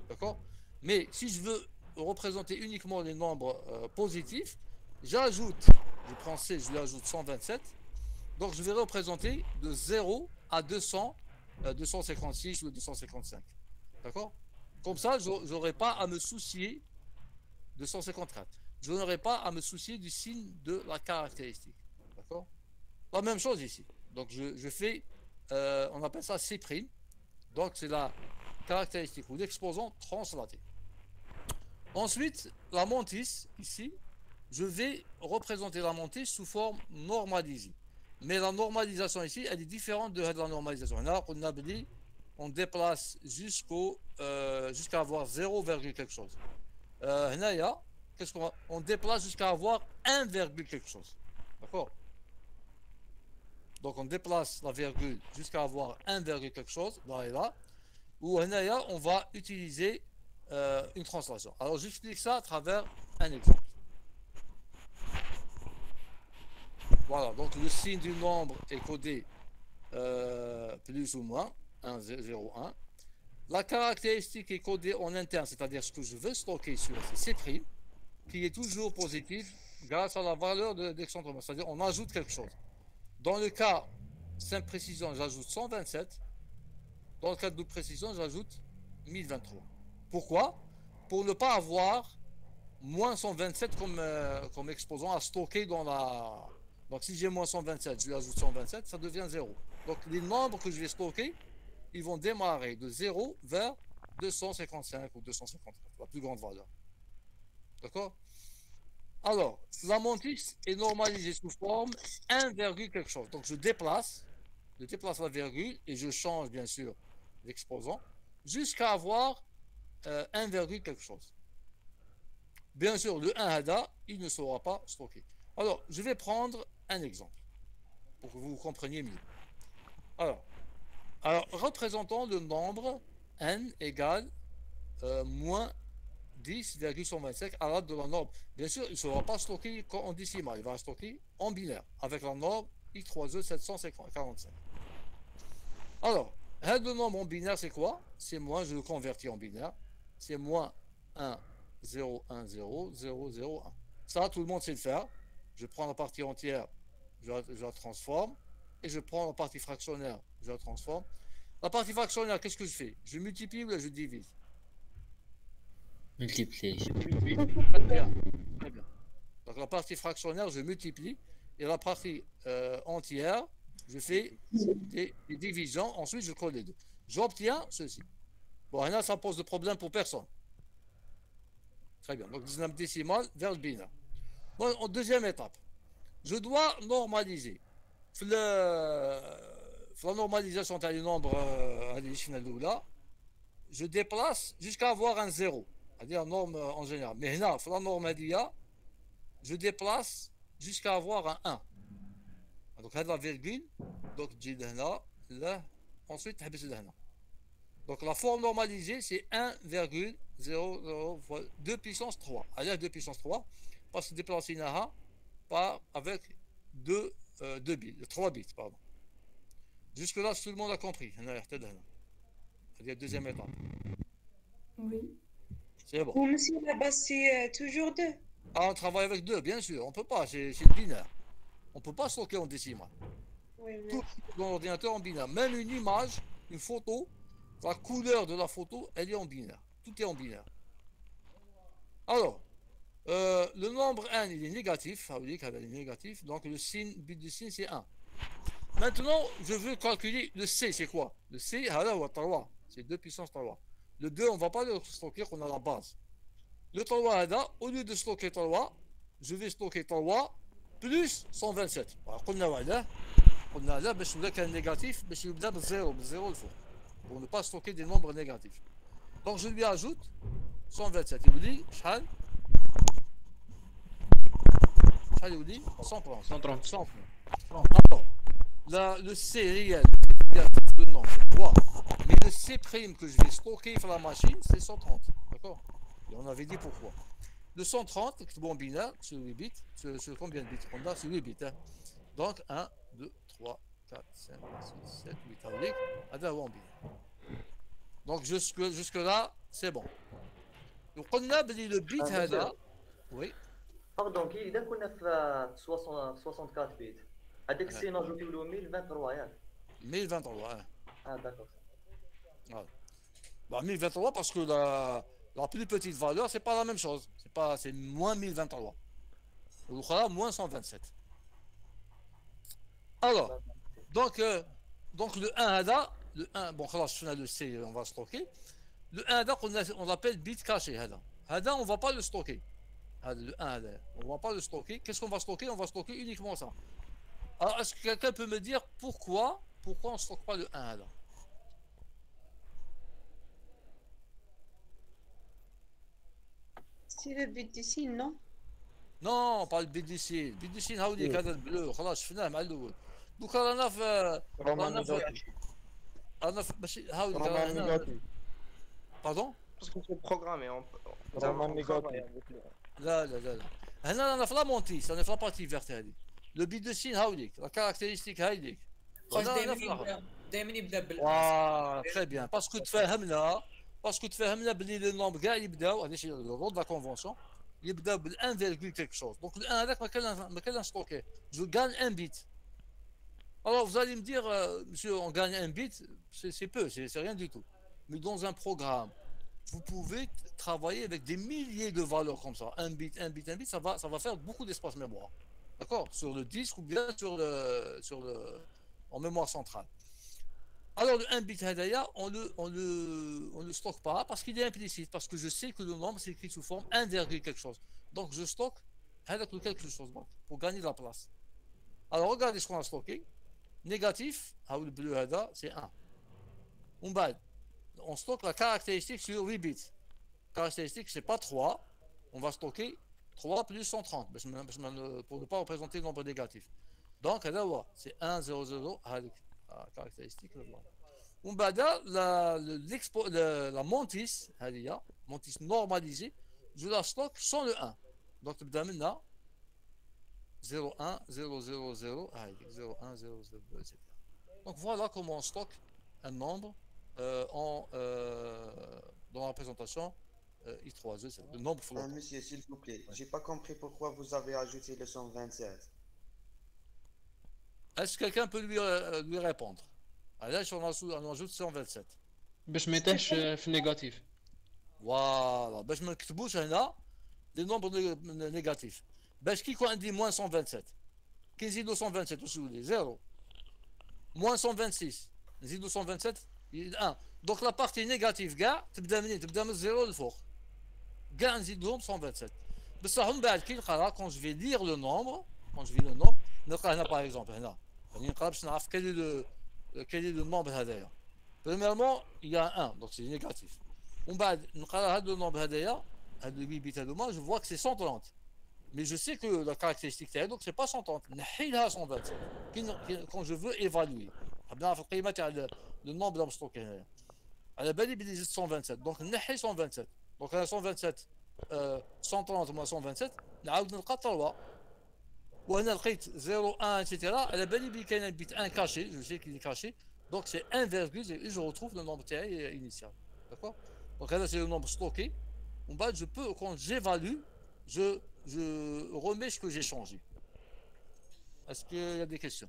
D'accord? Mais si je veux représenter uniquement les nombres positifs, j'ajoute, je prends C, je lui ajoute 127. Donc je vais représenter de 0 à 200, 256 ou 255. D'accord? Comme ça, je n'aurai pas à me soucier de 154. Je n'aurai pas à me soucier du signe de la caractéristique. D'accord? La même chose ici. Donc je fais, on appelle ça C'. Donc c'est la caractéristique ou l'exposant translaté. Ensuite, la mantis, ici, je vais représenter la mantis sous forme normalisée. Mais la normalisation ici, elle est différente de la normalisation. Là, on déplace jusqu'à avoir 0, quelque chose. Qu'est-ce qu'on va? On déplace jusqu'à avoir 1, quelque chose. D'accord? Donc on déplace la virgule jusqu'à avoir 1, quelque chose, là et là. Ou on va utiliser une translation. Alors j'explique ça à travers un exemple. Voilà, donc le signe du nombre est codé plus ou moins 1, 0, 1. La caractéristique est codée en interne, c'est-à-dire ce que je veux stocker sur C', qui est toujours positif grâce à la valeur d'excentrement. C'est-à-dire on ajoute quelque chose. Dans le cas simple précision, j'ajoute 127. Dans le cas de double précision, j'ajoute 1023. Pourquoi? Pour ne pas avoir moins 127 comme exposant à stocker dans la... Donc si j'ai moins 127, je lui ajoute 127, ça devient 0. Donc les nombres que je vais stocker, ils vont démarrer de 0 vers 255 ou 254, la plus grande valeur. D'accord? Alors, la mantis est normalisée sous forme 1, quelque chose. Donc je déplace la virgule et je change bien sûr l'exposant jusqu'à avoir 1, quelque chose. Bien sûr, le 1 hada, il ne sera pas stocké. Alors, je vais prendre un exemple pour que vous compreniez mieux. Alors représentons le nombre n égale moins 10,125 à l'aide de la norme. Bien sûr, il ne sera pas stocké en décimal, il va stocker en binaire avec la norme I3E 745. Alors, le nombre en binaire, c'est quoi? C'est moins, je le convertis en binaire, c'est moins 1, 0, 1, 0, 0, 0, 1. Ça, tout le monde sait le faire. Je prends la partie entière, je la transforme, et je prends la partie fractionnaire, je la transforme. La partie fractionnaire, qu'est-ce que je fais? Je multiplie ou je divise? Multiplier. Très bien. Très bien. Donc la partie fractionnaire, je multiplie, et la partie entière, je fais des divisions, ensuite je colle les deux. J'obtiens ceci. Bon, là, ça pose de problème pour personne. Très bien. Donc 19 décimales vers le binaire. Bon, en deuxième étape, je dois normaliser. La normalisation, tu as les nombres, je déplace jusqu'à avoir un 0. c'est-à-dire la norme en général. Mais là, la norme je déplace jusqu'à avoir un 1. Donc la virgule, donc là, ensuite donc la forme normalisée c'est 1,00 fois 2 puissance 3. Allez, 2 puissance 3, parce que déplacer par avec 2 bits, 3 bits, pardon. Jusque là, tout le monde a compris. C'est-à-dire deuxième étape. Oui. C'est bon. Ou monsieur, là-bas, c'est toujours 2. Ah, on travaille avec 2, bien sûr. On peut pas, c'est le binaire. On peut pas stocker en décimal. Oui, Tout dans l'ordinateur en binaire. Même une image, une photo, la couleur de la photo, elle est en binaire. Tout est en binaire. Alors, le nombre 1, il est négatif. Ça veut dire qu'il est négatif. Donc, le signe, bit du signe, c'est 1. Maintenant, je veux calculer le C, c'est quoi? Le C, c'est 2 puissance 3. Le 2, on ne va pas le stocker, on a la base. Le 3, au lieu de stocker 3, je vais stocker 3 plus 127. On a là, باش نبدا كان négatif, باش يبدا بالزيرو الفوق. Pour ne pas stocker des nombres négatifs. Donc je lui ajoute 127. Il vous dit, شحال 130. 130. Alors, le C réel, le nom, c'est 3. Mais le C prime que je vais stocker sur la machine, c'est 130. D'accord? Et on avait dit pourquoi. Le 130, c'est bon binaire, sur 8 bits. Sur combien de bits? On a sur 8 bits. Hein. Donc 1, 2, 3, 4, 5, 6, 7, 8 avec. Donc jusque là, c'est bon. Donc on a le bit هذا. Oui. Pardon, كي إذا كنا في 64 بيت هذاك السي ناجوتيو له 1023 ياك 1023. Ah d'accord. Voilà. Bah, 1023 parce que la plus petite valeur, c'est pas la même chose. C'est moins 1023. Ou moins 127. Alors, donc le 1 le 1, bon, le C, on va stocker. Le 1 on l'appelle bit caché. On ne va pas le stocker. Le 1 on ne va pas le stocker. Qu'est-ce qu'on va stocker? On va stocker uniquement ça. Alors, est-ce que quelqu'un peut me dire pourquoi on ne stocke pas le 1 C'est le but du signe, non? Non, pas le bit du signe. Le bit du signe, هاوليك هذا البلو خلاص شفناه مع الأول. دوك رانا في ماشي هاوليك Pardon? Parce qu'on peut programmer. لا هنا رانا في لا مونتيس، رانا في لا بارتي فيرت هذه. لو بيت دو سين هاوليك، لا كاركتيرستيك هاوليك. دائما يبدا تري بيان، باسكو تفهمنا بلي لي نومبر كاع يبداو، هذا شي لو دو لا كونفونسيون، يبداو بال 1 فيرغول كيك شوز. دونك ال 1 هذاك ما كان ستوكيه، جو غان 1 بيت. Alors vous allez me dire, monsieur, on gagne un bit, c'est peu, c'est rien du tout. Mais dans un programme, vous pouvez travailler avec des milliers de valeurs comme ça. Un bit, ça va faire beaucoup d'espace mémoire. D'accord? Sur le disque ou bien en mémoire centrale. Alors le 1 bit hadaya, on le stocke pas parce qu'il est implicite, parce que je sais que le nombre s'écrit sous forme 1, quelque chose. Donc je stocke quelque chose pour gagner de la place. Alors regardez ce qu'on a stocké. Négatif, le bleu c'est 1. On stocke la caractéristique sur 8 bits. Caractéristique, c'est pas 3. On va stocker 3 plus 130 pour ne pas représenter le nombre négatif. Donc, c'est 1, 0, 0. La caractéristique. La mantis, mantis normalisée, je la stocke sans le 1. Donc, maintenant, 0, 1, 0, 0, 0, 0, 1, 0, 0, etc. Donc voilà comment on stocke un nombre dans la représentation I3E, c'est le nombre flottant. Monsieur, s'il vous plaît, j'ai pas compris pourquoi vous avez ajouté le 127. Est-ce que quelqu'un peut lui répondre? Alors là, on ajoute 127. باش ما يطيحش في النيجاتيف. Voilà, باش ما نكتبوش هنا des nombres négatifs. باش كي يكون عندي moins 127 كي نزيدو 127 واش يولي 0 moins 126 نزيدو 127 1. دونك لا بارتي نيجاتيف كاع تبدا منين؟ تبدا من الزيرو للفوق كاع نزيدوهم 127 بصح من بعد كي نقرا كون جو في لير لو نومبر نلقى هنا باغ اكزومبل هنا راني نقرا باش نعرف كالي لو نومبر هذايا. Premièrement, il y a 1, donc c'est négatif. ومن بعد نقرا هذا النومبر هذايا هاد 8 بيت هذوما je vois que c'est 130 mais je sais que la caractéristique تاعي donc c'est pas 130 نحي لها 127 quand je veux évaluer حاب نعرف القيمه تاع le nombre اللي مستوكي هنايا على بالي بلي زدت 127 دونك نحي 127 دونك انا 127 130 moins 127 نعاود نلقى 3 وهنا لقيت 0 1 etc على بالي بلي كاين بيت 1 كاشي je sais qu'il est caché donc c'est 1 virgule et je retrouve le nombre تاعي initial d'accord donc là c'est le nombre stocké en bas je peux quand j'évalue je remets ce que j'ai changé. Est-ce qu'il y a des questions?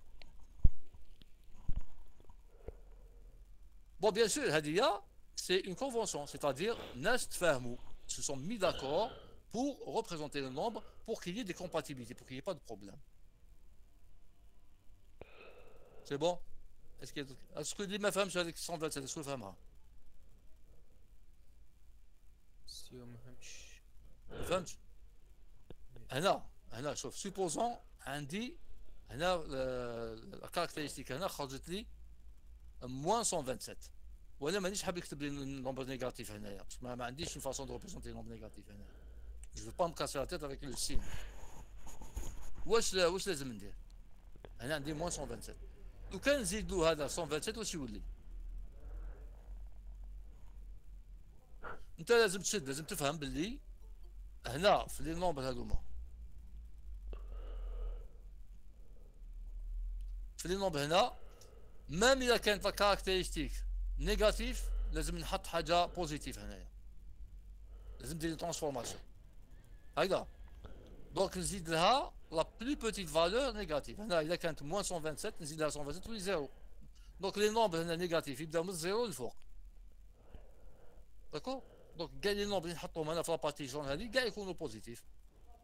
Bon, bien sûr, Hadia, c'est une convention, c'est-à-dire Nast Fahmou se sont mis d'accord pour représenter le nombre pour qu'il y ait des compatibilités, pour qu'il n'y ait pas de problème. C'est bon? Est-ce que dit ma femme sur avec 127, est-ce que vous fahmez? Si on me فهمت؟ هنا شوف سوبوزون عندي هنا الكاركتيرستيك هنا خرجت لي موان 127 وانا مانيش حاب يكتب لي النومبر نيجاتيف هنايا باش ما عنديش اون فاسون دو ريبريزونتي النومبر نيجاتيف هنا جو با مكاسي لا تيت افيك لو سين واش لازم ندير هنا عندي موان 127 لو كان نزيدو هذا 127 واش يولي انت لازم تشد لازم تفهم باللي هنا في لي نومبر هذوما في لي نومبر هنا ميم اذا كانت لا كاركتيرستيك نيجاتيف لازم نحط حاجه بوزيتيف هنايا لازم ندير ترانسفورماسيون هكذا دونك نزيد لها لا بلو بوتيت فالور نيجاتيف هنا اذا كانت موان 127 نزيد لها 127 تولي زيرو دونك لي نومبر هنا نيجاتيف يبداو من الزيرو للفوق داكور دونك كاع لي نومبر اللي نحطهم هنا في لابارتي جون هذه كاع يكونوا بوزيتيف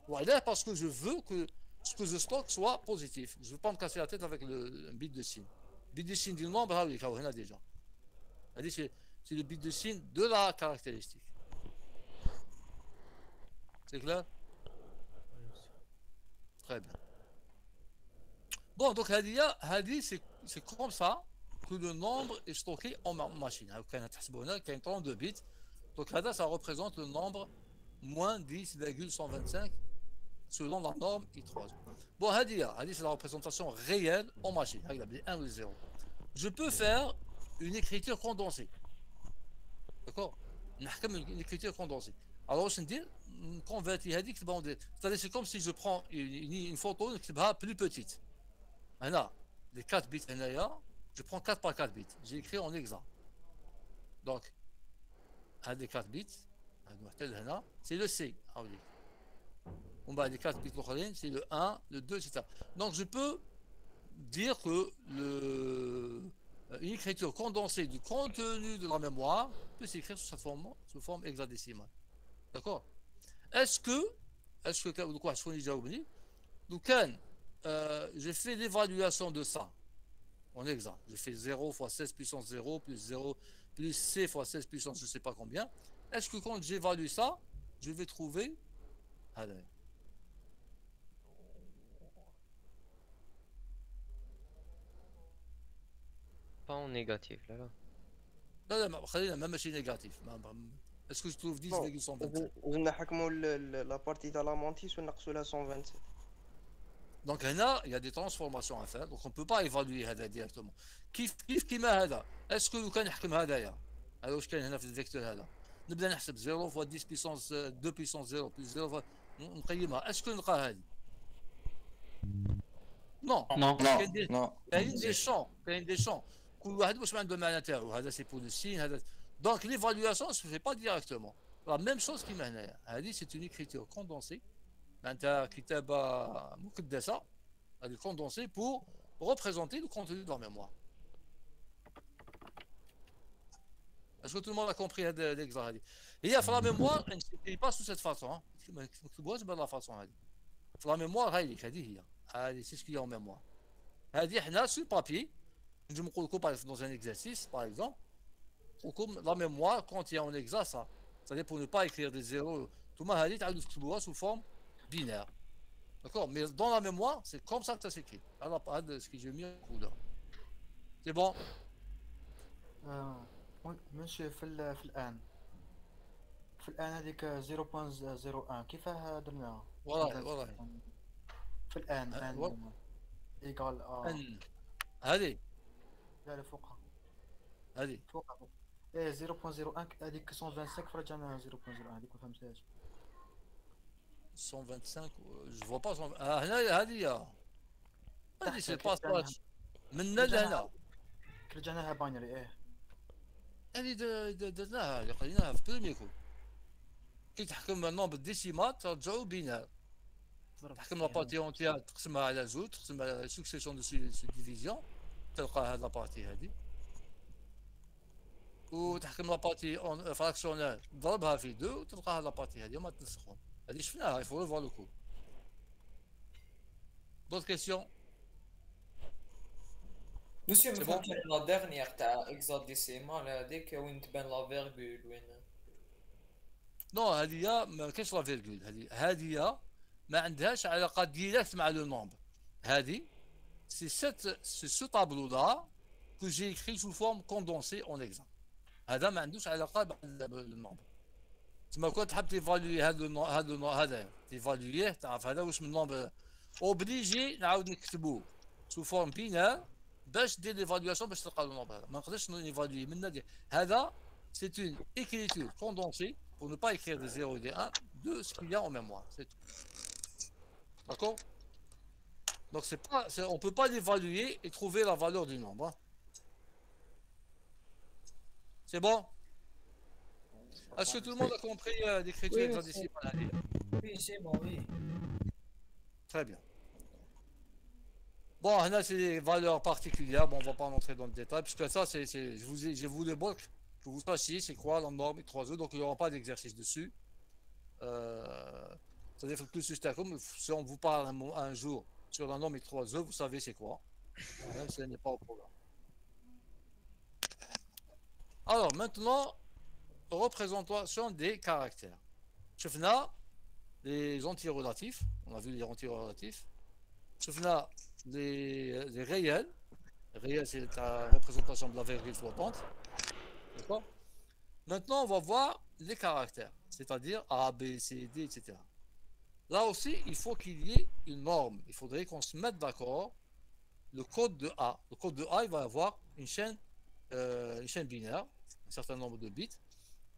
وعلاه باسكو جو فو كو ce que je stocke soit positif. Je ne veux pas me casser la tête avec le bit de signe. Bit de signe du nombre, là, déjà. C'est le bit de signe de la caractéristique. C'est clair? Très bien. Bon, donc, c'est comme ça que le nombre est stocké en machine. Il y a 32 bits. Donc, ça représente le nombre moins 10,125 selon la norme I3. Bon, c'est la représentation réelle en machine. 1 ou 0. Je peux faire une écriture condensée. D'accord? Une écriture condensée. Alors, je vais convertir. C'est-à-dire, c'est comme si je prends une photo plus petite. Là, les 4 bits, je prends 4 par 4 bits. J'ai écrit en hexa. Donc, les 4 bits, c'est le C. On va les 4 bits c'est le 1, le 2, etc. Donc je peux dire que une écriture condensée du contenu de la mémoire peut s'écrire sous forme hexadécimale. D'accord? Est-ce que quoi donc j'ai fait l'évaluation de ça en hexa. J'ai fait 0 fois 16 puissance 0 plus 0 plus C fois 16 puissance je ne sais pas combien. Est-ce que quand j'évalue ça, je vais trouver pas en négatif là. Non, même si négatif. Est-ce que je trouve 10,127 ونحكموا la partie تاع la mantis ونقصوا لها 127. Donc هنا il y a des transformations à faire donc on peut pas évaluer هذا directement. كيف كيما هذا est-ce que لو كان نحكم هذايا هذا واش كاين هنا في الفيكتور هذا نبدا نحسب 0 fois 10 puissance 2 puissance 0 plus 0 نقيمها est-ce que نلقى هذه non كاين دي شون كل واحد واش عنده المعنى تاعو هذا سي بور لو سين هذا دونك ليفالواسيون سو في با ديريكتومون لا ميم شوز كيما هنايا هذه سي اون اكريتور كوندونسي معناتها كتابه مكدسه هذه كوندونسي بور représenter le contenu de la mémoire. Est-ce que tout le monde a compris l'exemple? Il y a la mémoire, elle ne s'écrit pas sous cette façon. De la façon. La mémoire, c'est ce qu'il y a en mémoire. Sur le papier, je me retrouve dans un exercice, par exemple, la mémoire contient en hexa ça. C'est-à-dire pour ne pas écrire des zéros, tout le monde sous forme binaire. D'accord? Mais dans la mémoire, c'est comme ça que ça s'écrit. Alors, pas de ce que j'ai mis en couleur. C'est bon? ماشي في الآن في الآن هذيك 0.01 كيفاه درناها؟ والله في الآن إيكال هذه لا فوقها هذه فوقها إيه 0.01 هذيك 125 فرجعنا 0.01 هذيك ما فهمتهاش 125 جو فوا با هنا هذه سي باساج من هنا لهنا رجعناها باينري ايه هذه درناها اللي قريناها في بروميي كود كي تحكم النومبر ديسيمات ترجعو بينار تحكم لابارتي اونتيير تقسمها على زوج تقسمها على سوكسيسيون دو ديفيزيون تلقى هاد لابارتي هادي وتحكم لابارتي فراكسيونير تضربها في دو تلقى هاد لابارتي هادي وما تنسخون هادي شفناها il faut revoir le coup. D'autres questions? Monsieur, ما فهمتش لا ديرنيير تاع اكزاديسيمال هذيك وين تبان لا فيرغول وين نو هذه ما كاينش لا فيرغول هذه ما عندهاش علاقه ديريكت مع لو نومبر هذه سي سو طابلو لا كو جي ايكري سو فورم كوندونسي اون اكزامبل هذا ما عندوش علاقه بالنومبر تما كون تحب تيفالوي هذا تيفالويه تعرف هذا واش من نومبر اوبليجي نعاود نكتبوه سو فورم بينار باش دير ليفالواسيون باش تلقى لو نومبر هذا ما نقدرش نيفالوي من هذا سي اون écriture condensée pour ne pas écrire des 0 et des 1 de ce qu'il y a en mémoire, c'est tout. D'accord? Donc on ne peut pas l'évaluer et trouver la valeur du nombre. Hein. C'est bon? Est-ce que tout le monde a compris l'écriture hexadécimale? Oui, c'est bon, oui. Très bien. Bon, là, c'est des valeurs particulières. Bon, on ne va pas rentrer dans le détail, puisque ça, je vous le bloque. Que vous sachiez c'est quoi la norme X3E, donc il n'y aura pas d'exercice dessus. C'est-à-dire que plus juste comme si on vous parle un jour sur la norme X3E, vous savez c'est quoi, même si ce n'est pas au programme. Alors maintenant, représentation des caractères. Chefna, les antirelatifs, on a vu les antirelatifs. Chefna, les réels. Réel, c'est la représentation de la virgule flottante. D'accord? Maintenant, on va voir les caractères, c'est-à-dire A, B, C, D, etc. Là aussi, il faut qu'il y ait une norme. Il faudrait qu'on se mette d'accord. Le code de A. Le code de A, il va avoir une chaîne binaire, un certain nombre de bits.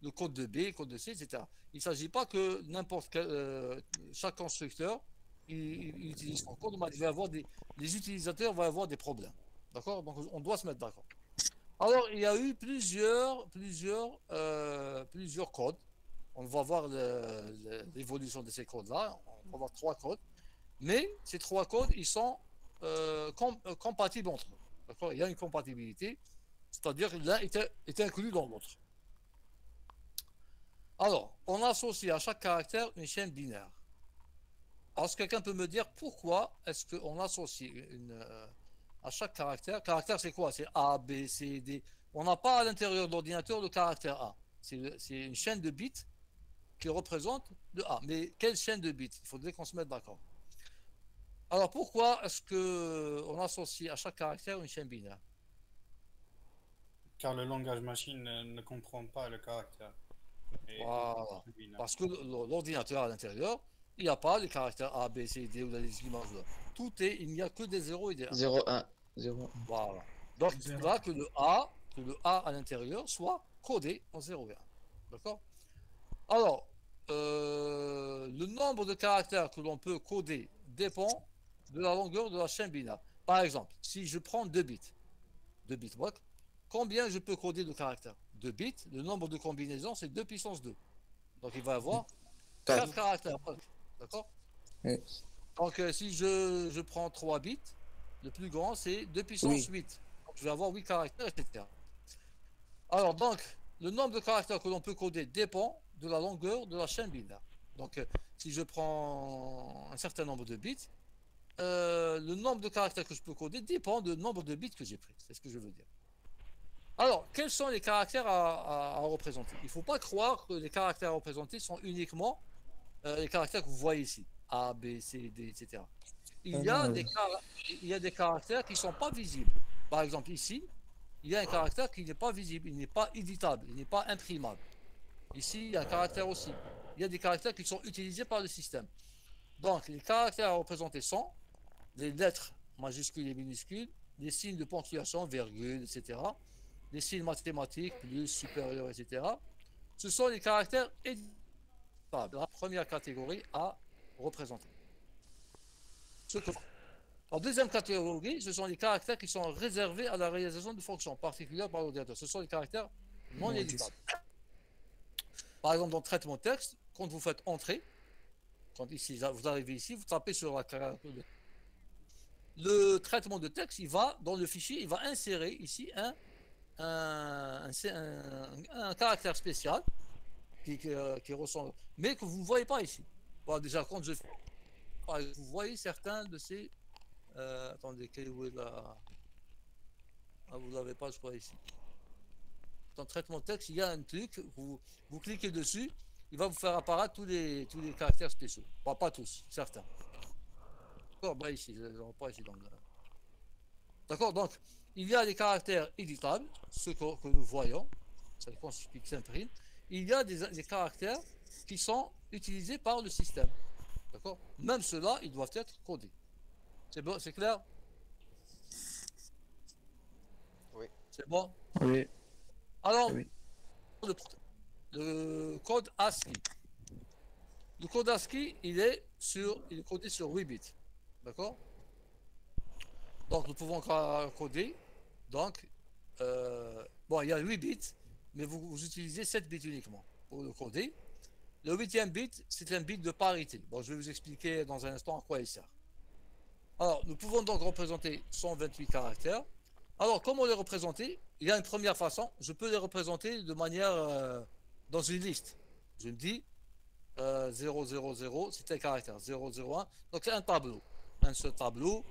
Le code de B, le code de C, etc. Il ne s'agit pas que n'importe quel, chaque constructeur il utilise son code. Il va avoir les utilisateurs vont avoir des problèmes. D'accord? Donc, on doit se mettre d'accord. Alors, il y a eu plusieurs codes. On va voir l'évolution de ces codes-là. On va voir 3 codes. Mais ces 3 codes, ils sont compatibles entre eux. D'accord? Il y a une compatibilité. C'est-à-dire que l'un est inclus dans l'autre. Alors, on associe à chaque caractère une chaîne binaire. Alors, est-ce que quelqu'un peut me dire pourquoi est-ce qu'on associe à chaque caractère? Caractère, c'est quoi? C'est A, B, C, D. On n'a pas à l'intérieur de l'ordinateur le caractère A. C'est une chaîne de bits qui représente le A. Mais quelle chaîne de bits? Il faudrait qu'on se mette d'accord. Alors, pourquoi est-ce qu'on associe à chaque caractère une chaîne binaire? Car le langage machine ne comprend pas le caractère. Voilà. Parce que l'ordinateur à l'intérieur, il n'y a pas les caractères A, B, C, D ou les images. Tout est, il n'y a que des 0 et des 1. 0, 1, 0. Voilà. Donc, il faudra que le A à l'intérieur soit codé en 0 et 1. D'accord? Alors, le nombre de caractères que l'on peut coder dépend de la longueur de la chaîne binaire. Par exemple, si je prends 2 bits blocs, combien je peux coder de caractères? 2 bits, le nombre de combinaisons, c'est 2 puissance 2. Donc, il va y avoir 4 caractères. D'accord? Oui. Donc, si je prends 3 bits, le plus grand, c'est 2 puissance 8. Donc, je vais avoir 8 caractères, etc. Alors, donc, le nombre de caractères que l'on peut coder dépend de la longueur de la chaîne binaire. Donc, si je prends un certain nombre de bits, le nombre de caractères que je peux coder dépend du nombre de bits que j'ai pris. C'est ce que je veux dire. Alors, quels sont les caractères à représenter? Il ne faut pas croire que les caractères à représenter sont uniquement les caractères que vous voyez ici. A, B, C, D, etc. Il y a des caractères qui ne sont pas visibles. Par exemple, ici, il y a un caractère qui n'est pas visible, il n'est pas éditable, il n'est pas imprimable. Ici, il y a un caractère aussi. Il y a des caractères qui sont utilisés par le système. Donc, les caractères à représenter sont les lettres majuscules et minuscules, les signes de ponctuation, virgule, etc. Les signes mathématiques, plus, supérieur, etc. Ce sont les caractères éditables, la première catégorie à représenter. En deuxième catégorie, ce sont les caractères qui sont réservés à la réalisation de fonctions particulières par l'ordinateur. Ce sont les caractères non éditables. Par exemple, dans le traitement de texte, quand vous faites entrer, quand ici, vous arrivez ici, vous tapez sur la caractéristique. Le traitement de texte, il va dans le fichier, il va insérer ici un caractère spécial qui ressemble, mais que vous ne voyez pas ici. Bon, déjà, quand je fais, vous voyez certains de ces... attendez, où est la... Ah, vous ne l'avez pas, je crois, ici. Dans le traitement de texte, il y a un truc, vous cliquez dessus, il va vous faire apparaître tous les caractères spéciaux. Bon, pas tous, certains. D'accord, bah ici, pas ici dans le... D'accord, donc, il y a des caractères éditables, ceux que nous voyons, ça constitue qui s'impriment. Il y a des caractères qui sont utilisés par le système. D'accord, même ceux-là, ils doivent être codés. C'est bon, c'est clair? Oui. C'est bon? Oui. Alors, oui. Le code ASCII. Le code ASCII, il est codé sur 8 bits. D'accord? Donc, nous pouvons coder. Donc, bon, il y a 8 bits, mais vous utilisez 7 bits uniquement pour le coder. Le 8e bit, c'est un bit de parité. Bon, je vais vous expliquer dans un instant à quoi il sert. Alors, nous pouvons donc représenter 128 caractères. Alors, comment les représenter? Il y a une première façon. Je peux les représenter de manière dans une liste. Je me dis 000, c'est un caractère. 001, donc c'est un tableau. Un seul tableau,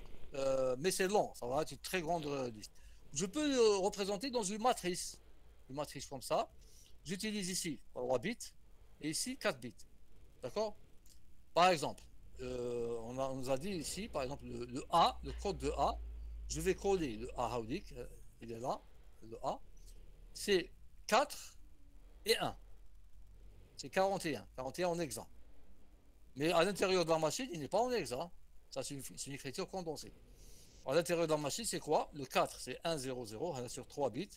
mais c'est long. Ça va être une très grande liste. Je peux le représenter dans une matrice. Une matrice comme ça. J'utilise ici 3 bits et ici 4 bits. D'accord? Par exemple, on nous a dit ici, par exemple, le A, le code de A. Je vais coller le A Haudik, il est là, le A. C'est 4 et 1. C'est 41. 41 en hexa. Mais à l'intérieur de la machine, il n'est pas en hexa. Ça, c'est une écriture condensée. À l'intérieur de la machine, c'est quoi? Le 4, c'est 1, 0, 0, on est sur 3 bits.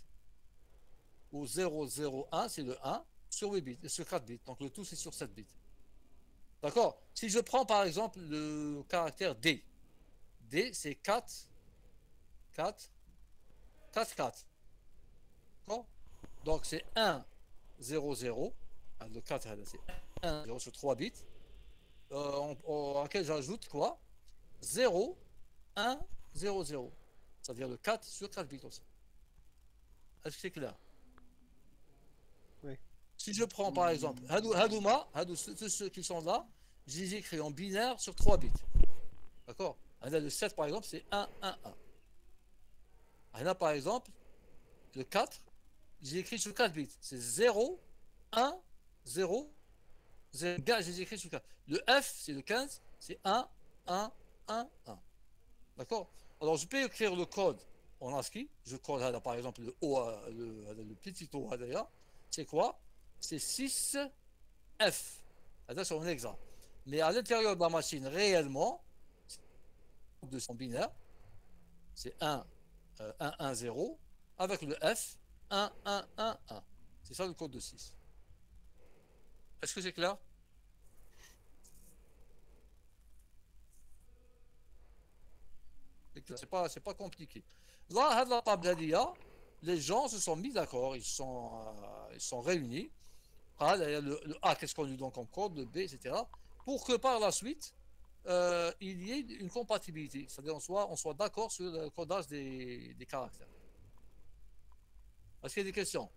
Ou 0, 0, 1, c'est le 1 sur 8 bits, sur 4 bits. Donc le tout, c'est sur 7 bits. D'accord? Si je prends par exemple le caractère D. D, c'est 4, 4, 4, 4. D'accord? Donc c'est 1, 0, 0. Le 4, c'est 1, 0 sur 3 bits. À laquelle j'ajoute quoi? 0, 1, 0, 0. C'est-à-dire le 4 sur 4 bits aussi. Est-ce que c'est clair? Oui. Si je prends par exemple Hadouma, tous ceux qui sont là, je les écris en binaire sur 3 bits. D'accord? Le 7 par exemple, c'est 1, 1, 1. Là par exemple, le 4, j'ai écrit sur 4 bits. C'est 0, 1, 0, 0. J'ai écrit sur 4. Le F, c'est le 15, c'est 1, 1, 1, 1. D'accord? Alors je peux écrire le code en ASCII. Je code là, par exemple le O, le petit O d'ailleurs. C'est quoi? C'est 6F. C'est en hexa. Mais à l'intérieur de la machine, réellement, de son binaire, c'est 1, 1, 1, 0, avec le F, 1, 1, 1, 1. C'est ça le code de 6. Est-ce que c'est clair? C'est pas compliqué. Là, à la table d'IA, les gens se sont mis d'accord, ils sont réunis. Ah, le A, qu'est-ce qu'on lui donne comme code, le B, etc. Pour que par la suite, il y ait une compatibilité. C'est-à-dire on soit d'accord sur le codage des caractères. Est-ce qu'il y a des questions?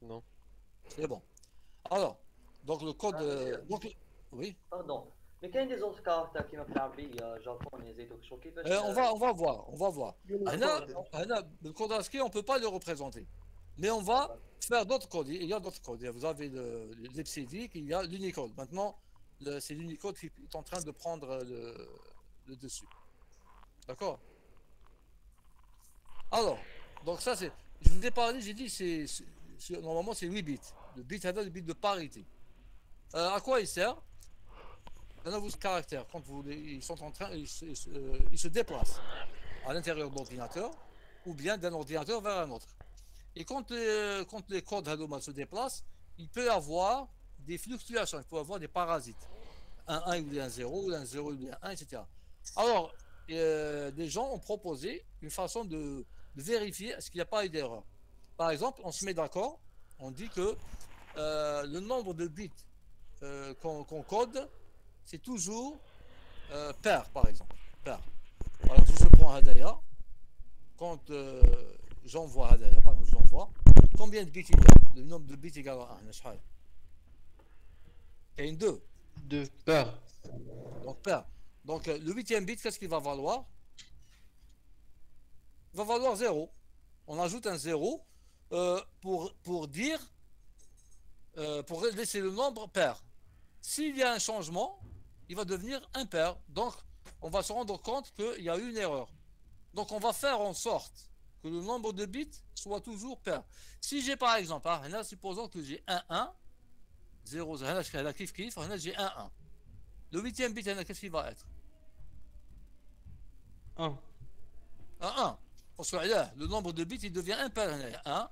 Non. C'est bon. Alors, donc le code... oui. Pardon. Mais qu'il y a des autres caractères qui m'ont fait japonais et tout. On va voir. Le code ASCII, on ne peut pas le représenter. Mais on va faire d'autres codes. Il y a d'autres codes. Vous avez l'Epsidic, il y a l'Unicode. Maintenant, c'est l'Unicode qui est en train de prendre le dessus. D'accord? Alors, donc ça c'est... je vous ai parlé, j'ai dit, normalement c'est 8 bits. Le bit, c'est le bit de parité. À quoi il sert? Un nouveau caractère, quand ils sont en train, ils se déplacent à l'intérieur de l'ordinateur ou bien d'un ordinateur vers un autre. Et quand les codes Hadouma se déplacent, il peut y avoir des fluctuations, il peut y avoir des parasites. Un 1 ou un 0, ou un 0 ou un 1, etc. Alors, des gens ont proposé une façon de vérifier est-ce qu'il n'y a pas eu d'erreur. Par exemple, on se met d'accord, on dit que le nombre de bits qu'on code, c'est toujours pair, par exemple. Pair. Par exemple, si je prends Hadaya, quand j'envoie Hadaya, par exemple, j'envoie, combien de bits il y a? Le nombre de bits égal à 1. Il y a une 2. 2 pair. Donc pair. Donc le 8e bit, qu'est-ce qu'il va valoir? Il va valoir 0. On ajoute un 0 pour dire, pour laisser le nombre pair. S'il y a un changement, il va devenir impair. Donc, on va se rendre compte qu'il y a eu une erreur. Donc, on va faire en sorte que le nombre de bits soit toujours pair. Si j'ai par exemple, supposons que j'ai 1, 1, 0, 0, j'ai 1, 1. Le 8e bit, qu'est-ce qu'il va être? 1. 1. Parce que là, le nombre de bits, il devient impair. 1,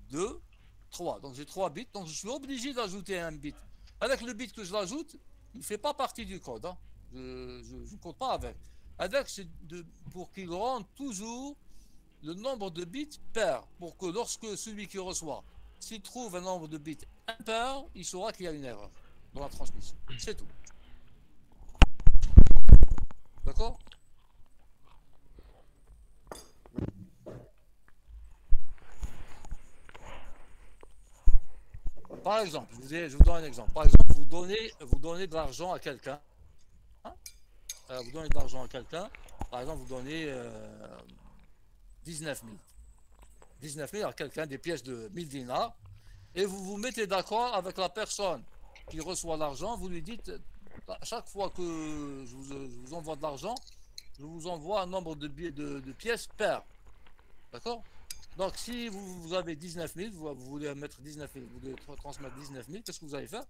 2, 3. Donc, j'ai 3 bits. Donc, je suis obligé d'ajouter un bit. Avec le bit que je l'ajoute, il ne fait pas partie du code. Hein. Je ne code pas avec. Avec, c'est pour qu'il rende toujours le nombre de bits pair. Pour que lorsque celui qui reçoit, s'il trouve un nombre de bits impair, il saura qu'il y a une erreur dans la transmission. C'est tout. D'accord? Par exemple, je vous donne un exemple. Par exemple, vous donnez de l'argent à quelqu'un. Vous donnez de l'argent à quelqu'un. Par exemple, vous donnez 19 000. 19 000 à quelqu'un, des pièces de 1000 dinars. Et vous vous mettez d'accord avec la personne qui reçoit l'argent. Vous lui dites, à chaque fois que je vous envoie de l'argent, je vous envoie un nombre de pièces pair. D'accord? Donc, si vous avez 19 000, vous voulez mettre 19 000, vous voulez transmettre 19 000, qu'est-ce que vous allez faire?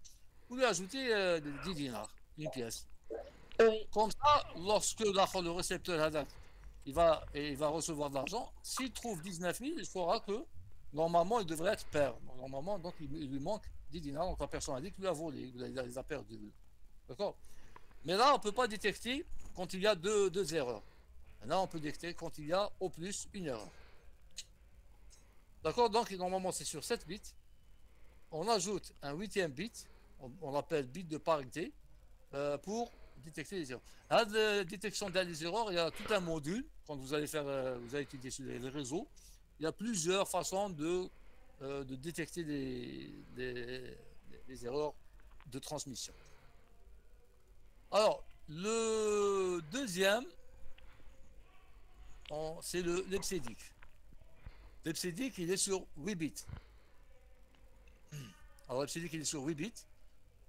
Vous lui ajoutez 10 dinars, une pièce. Oui. Comme ça, lorsque le récepteur il va recevoir de l'argent, s'il trouve 19 000, il saura que normalement il devrait être pair. Normalement, donc il lui manque 10 dinars, donc la personne a dit qu'il lui a volé, il les a perdus. D'accord? Mais là, on ne peut pas détecter quand il y a deux erreurs. Là, on peut détecter quand il y a au plus une erreur. D'accord? Donc, normalement, c'est sur 7 bits. On ajoute un 8e bit, on l'appelle bit de parité, pour détecter les erreurs. À la détection des erreurs, il y a tout un module, quand vous allez étudier sur les réseaux, il y a plusieurs façons de détecter les erreurs de transmission. Alors, le deuxième, c'est l'EBCDIC. L'EBCDIC, il est sur 8 bits. Alors, l'EBCDIC, il est sur 8 bits.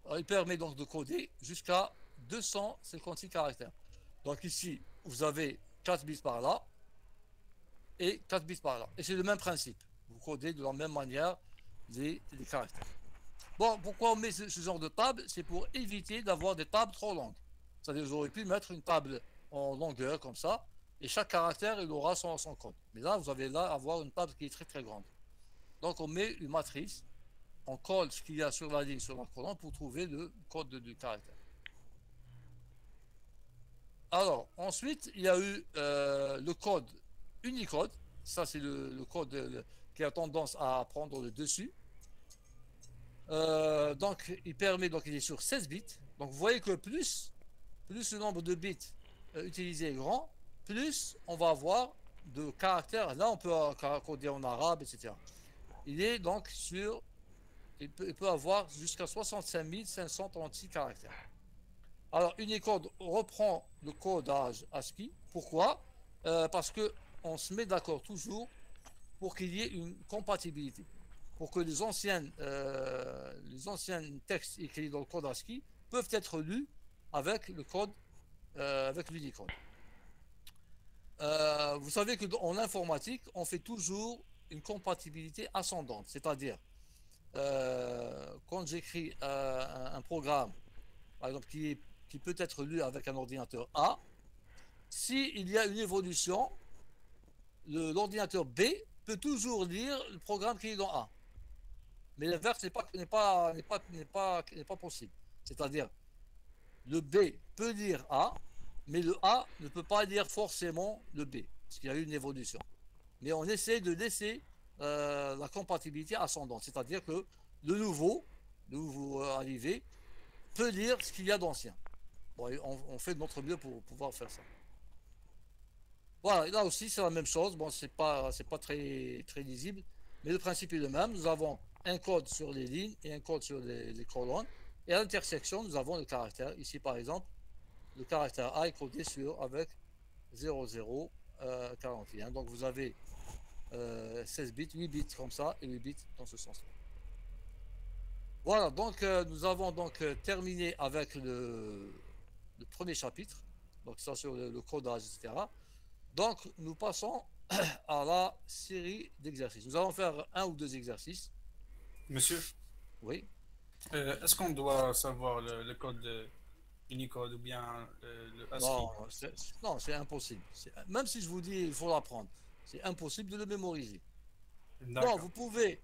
Alors, il permet donc de coder jusqu'à 256 caractères. Donc ici, vous avez 4 bits par là et 4 bits par là. Et c'est le même principe. Vous codez de la même manière les caractères. Bon, pourquoi on met ce genre de table? C'est pour éviter d'avoir des tables trop longues. C'est-à-dire, vous auriez pu mettre une table en longueur comme ça, et chaque caractère, il aura son code. Mais là, vous allez avoir une table qui est très très grande. Donc, on met une matrice, on colle ce qu'il y a sur la ligne, sur la colonne, pour trouver le code du caractère. Alors, ensuite, il y a eu le code Unicode. Ça, c'est le code qui a tendance à prendre le dessus. Donc, il est sur 16 bits. Donc, vous voyez que plus le nombre de bits utilisés est grand, plus on va avoir de caractères. Là, on peut coder en arabe, etc. Il est donc sur... Il peut avoir jusqu'à 65 536 caractères. Alors, Unicode reprend le codage ASCII. Pourquoi? Parce qu'on se met d'accord toujours pour qu'il y ait une compatibilité. Pour que les anciens textes écrits dans le code ASCII peuvent être lus avec le code, avec l'Unicode. Vous savez qu'en informatique, on fait toujours une compatibilité ascendante, c'est-à-dire quand j'écris un programme, par exemple, qui peut être lu avec un ordinateur A, s'il y a une évolution, l'ordinateur B peut toujours lire le programme qui est dans A. Mais l'inverse n'est pas possible. C'est-à-dire, le B peut lire A, mais le A ne peut pas lire forcément le B, parce qu'il y a eu une évolution. Mais on essaie de laisser la compatibilité ascendante, c'est-à-dire que le nouveau arrivé peut lire ce qu'il y a d'ancien. Bon, on fait de notre mieux pour pouvoir faire ça. Voilà, là aussi c'est la même chose. Bon, c'est pas très lisible, mais le principe est le même. Nous avons un code sur les lignes et un code sur les colonnes. Et à l'intersection, nous avons le caractère. Ici, par exemple, le caractère A est codé avec 0041. Donc vous avez 16 bits, 8 bits comme ça et 8 bits dans ce sens-là. Voilà, donc nous avons donc terminé avec le premier chapitre. Donc ça sur le codage, etc. Donc nous passons à la série d'exercices. Nous allons faire un ou deux exercices. Monsieur? Oui. Est-ce qu'on doit savoir le code Unicode ou bien le ASCII? Non, c'est impossible. Même si je vous dis il faut l'apprendre, c'est impossible de le mémoriser. Non, vous pouvez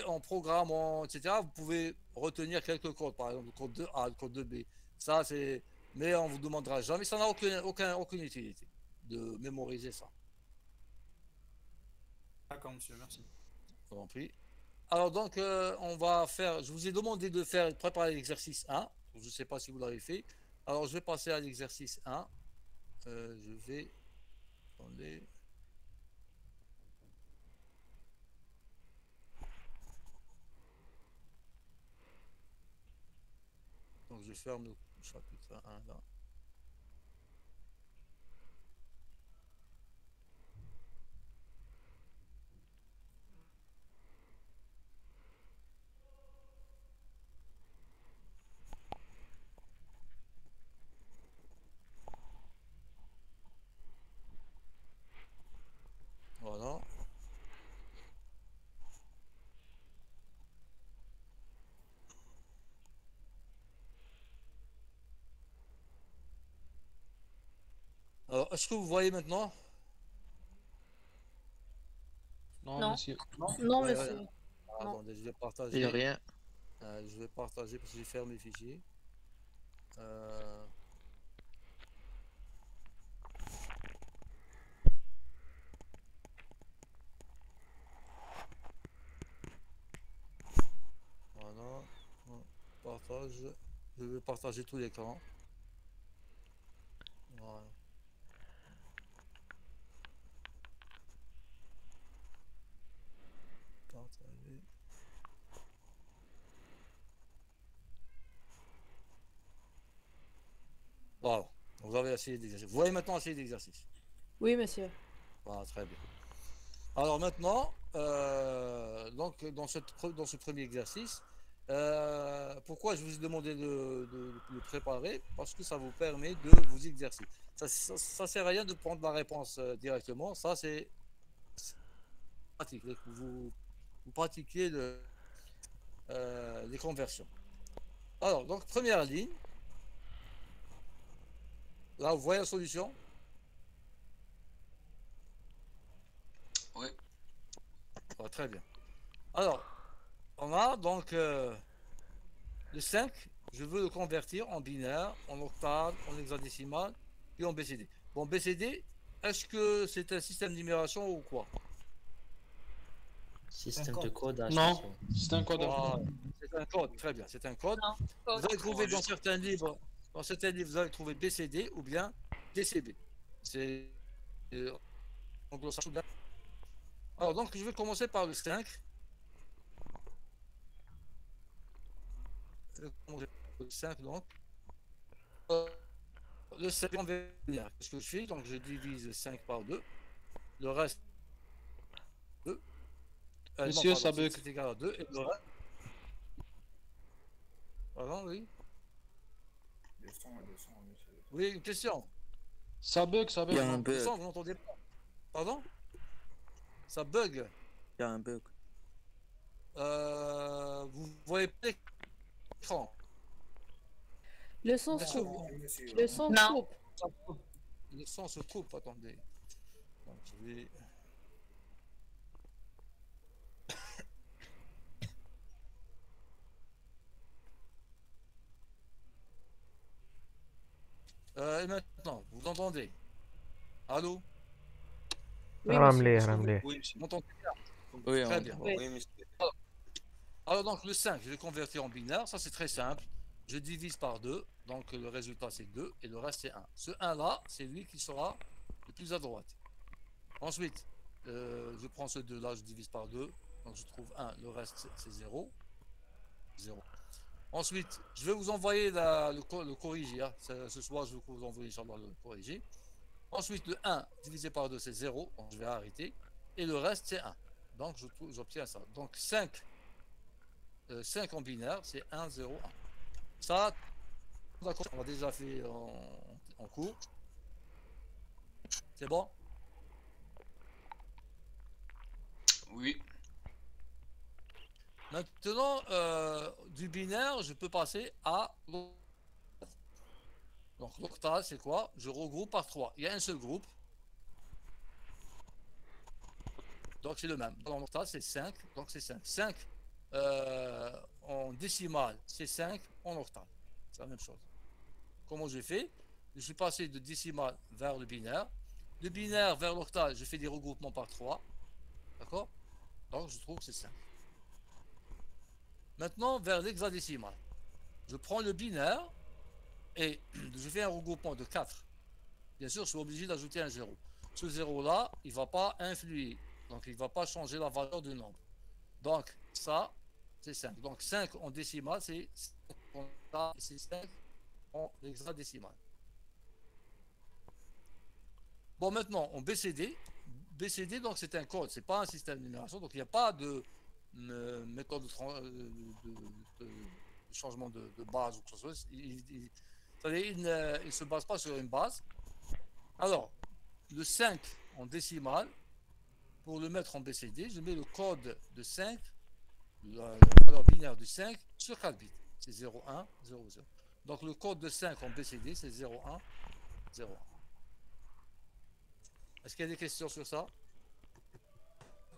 en programmant, etc., vous pouvez retenir quelques codes, par exemple le code de A, le code de B. Ça, c'est. Mais on vous demandera jamais, ça n'a aucune utilité de mémoriser ça. D'accord, monsieur, merci. Je vous en prie. Alors donc, on va faire, je vous ai demandé de préparer l'exercice 1. Je ne sais pas si vous l'avez fait. Alors, je vais passer à l'exercice 1. Je vais... Attendez. Donc, je ferme le chapitre 1 là. Voilà. Alors, est-ce que vous voyez maintenant? Non, monsieur. Non, Ouais, monsieur. ouais. Attendez, je vais partager. Il n'y a rien. Je vais partager parce que j'ai fermé les fichiers. Voilà. Partage. Je vais partager tout l'écran. Voilà. Partager. Voilà. Vous avez essayé d'exercice. Vous voyez maintenant essayer d'exercice. Oui, monsieur. Voilà, très bien. Alors maintenant, donc dans ce premier exercice, pourquoi je vous ai demandé de le préparer? Parce que ça vous permet de vous exercer. Ça sert à rien de prendre la réponse directement. Ça c'est pratique. Vous pratiquez les conversions. Alors donc première ligne. Là vous voyez la solution? Oui. Oh, très bien. Alors, on a donc le 5, je veux le convertir en binaire, en octave, en hexadécimal et en BCD. Bon, BCD, est-ce que c'est un système de numération ou quoi? Système de codage. Non, c'est un code. C'est un code, très bien, c'est un code. Non, Vous allez trouver dans certains livres, vous allez trouver BCD ou bien DCB. C'est anglo-saxon. Alors donc je vais commencer par le 5. Le 5 donc. Le 5 on va venir. Qu'est-ce que je fais? Donc je divise 5 par 2. Le reste 2. Monsieur, ça bug. C'est égal à 2 et le reste. Pardon, oui. Oui, une question. Ça bug, ça bug. Il y a un Le bug. son, vous n'entendez pas? Pardon? Ça bug. Il y a un bug. Vous voyez pas l'écran? Le son se Monsieur. coupe. Le son se Non. coupe. Le son se coupe, attendez. Donc, je vais... et maintenant, vous entendez? Allô? Oui, Ramley, Ramley. Oui, monsieur. Vous m'entendez bien? Oui, Très on bien. voit. Oui, monsieur. Alors donc le 5, je vais convertir en binaire, ça c'est très simple. Je divise par 2, donc le résultat c'est 2 et le reste c'est 1. Ce 1 là, c'est lui qui sera le plus à droite. Ensuite, je prends ce 2 là, je divise par 2, donc je trouve 1, le reste c'est 0. 0. Ensuite, je vais vous envoyer le corrigé, hein. Ce soir je vais vous envoyer Inch'Allah le corrigé. Ensuite, le 1 divisé par 2 c'est 0, donc je vais arrêter. Et le reste c'est 1. Donc j'obtiens ça. Donc 5 en binaire, c'est 1, 0, 1. Ça, d'accord, on l'a déjà fait en cours. C'est bon? Oui. Maintenant, du binaire, je peux passer à l'octal. Donc l'octal, c'est quoi? Je regroupe par 3. Il y a un seul groupe. Donc c'est le même. Dans l'octal, c'est 5. Donc c'est 5. 5 en décimale, c'est 5 en octal. C'est la même chose. Comment j'ai fait? Je suis passé de décimale vers le binaire. De binaire vers l'octal, je fais des regroupements par 3. D'accord? Donc je trouve que c'est 5. Maintenant, vers l'hexadécimal. Je prends le binaire et je fais un regroupement de 4. Bien sûr, je suis obligé d'ajouter un 0. Ce 0-là, il ne va pas influer. Donc, il ne va pas changer la valeur du nombre. Donc, ça, c'est 5. Donc, 5 en décimale, c'est 5 en hexadécimal. Bon, maintenant, en BCD. BCD, donc, c'est un code. Ce n'est pas un système de numération. Donc, il n'y a pas de méthode de changement de base ou quelque chose. Il ne se base pas sur une base. Alors, le 5 en décimale, pour le mettre en BCD, je mets le code de 5, la valeur binaire du 5 sur 4 bits. C'est 0, 1, 0, 0. Donc le code de 5 en BCD, c'est 0, 1, 0, 1. Est-ce qu'il y a des questions sur ça?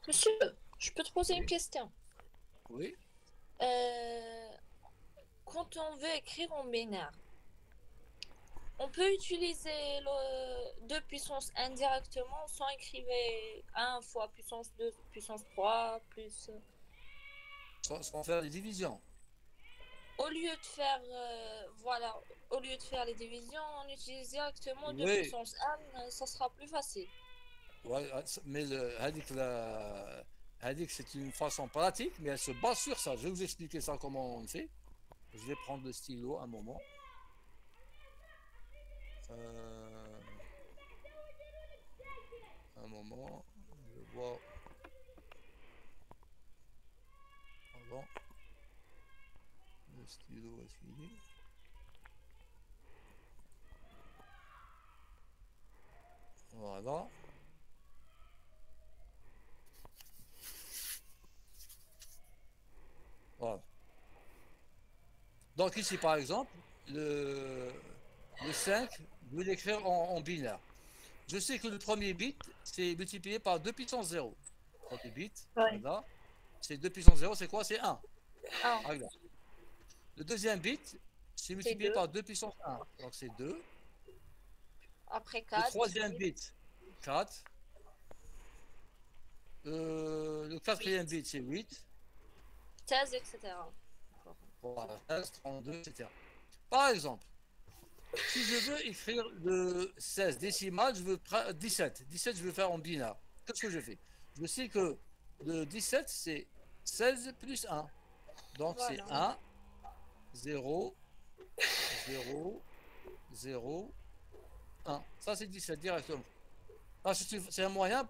Monsieur, je peux te poser une question? Oui. Quand on veut écrire en binaire, on peut utiliser le 2 puissance 1 directement sans écrire 1 fois puissance 2, puissance 3, plus... Sans faire des divisions. Au lieu de faire, voilà, au lieu de faire les divisions, on utilise directement 2 Oui. puissance 1, ça sera plus facile. Ouais, mais Hadik, c'est une façon pratique, mais elle se base sur ça. Je vais vous expliquer ça comment on fait. Je vais prendre le stylo un moment. Un moment, je vais voir. Pardon. Le stylo est fini. Voilà. Voilà. Donc ici par exemple, le 5, je vais l'écrire en binaire. Je sais que le premier bit, c'est multiplié par 2 puissance 0. Le premier bit, Ouais. là, c'est 2 puissance 0, c'est quoi? C'est 1. Ah. Regarde. Le deuxième bit, c'est multiplié 2. par 2 puissance 1. Donc c'est 2. Après 4. Le troisième bit, 4. Le quatrième bit, c'est 8. 16, etc. Voilà, 16, 32, etc. Par exemple, si je veux écrire le 16 décimal, je veux 17. 17, je veux faire en binaire. Qu'est-ce que je fais? Je sais que le 17, c'est 16 plus 1. Donc c'est 1, 0, 0, 0, 1. Ça, c'est 17 directement. C'est un moyen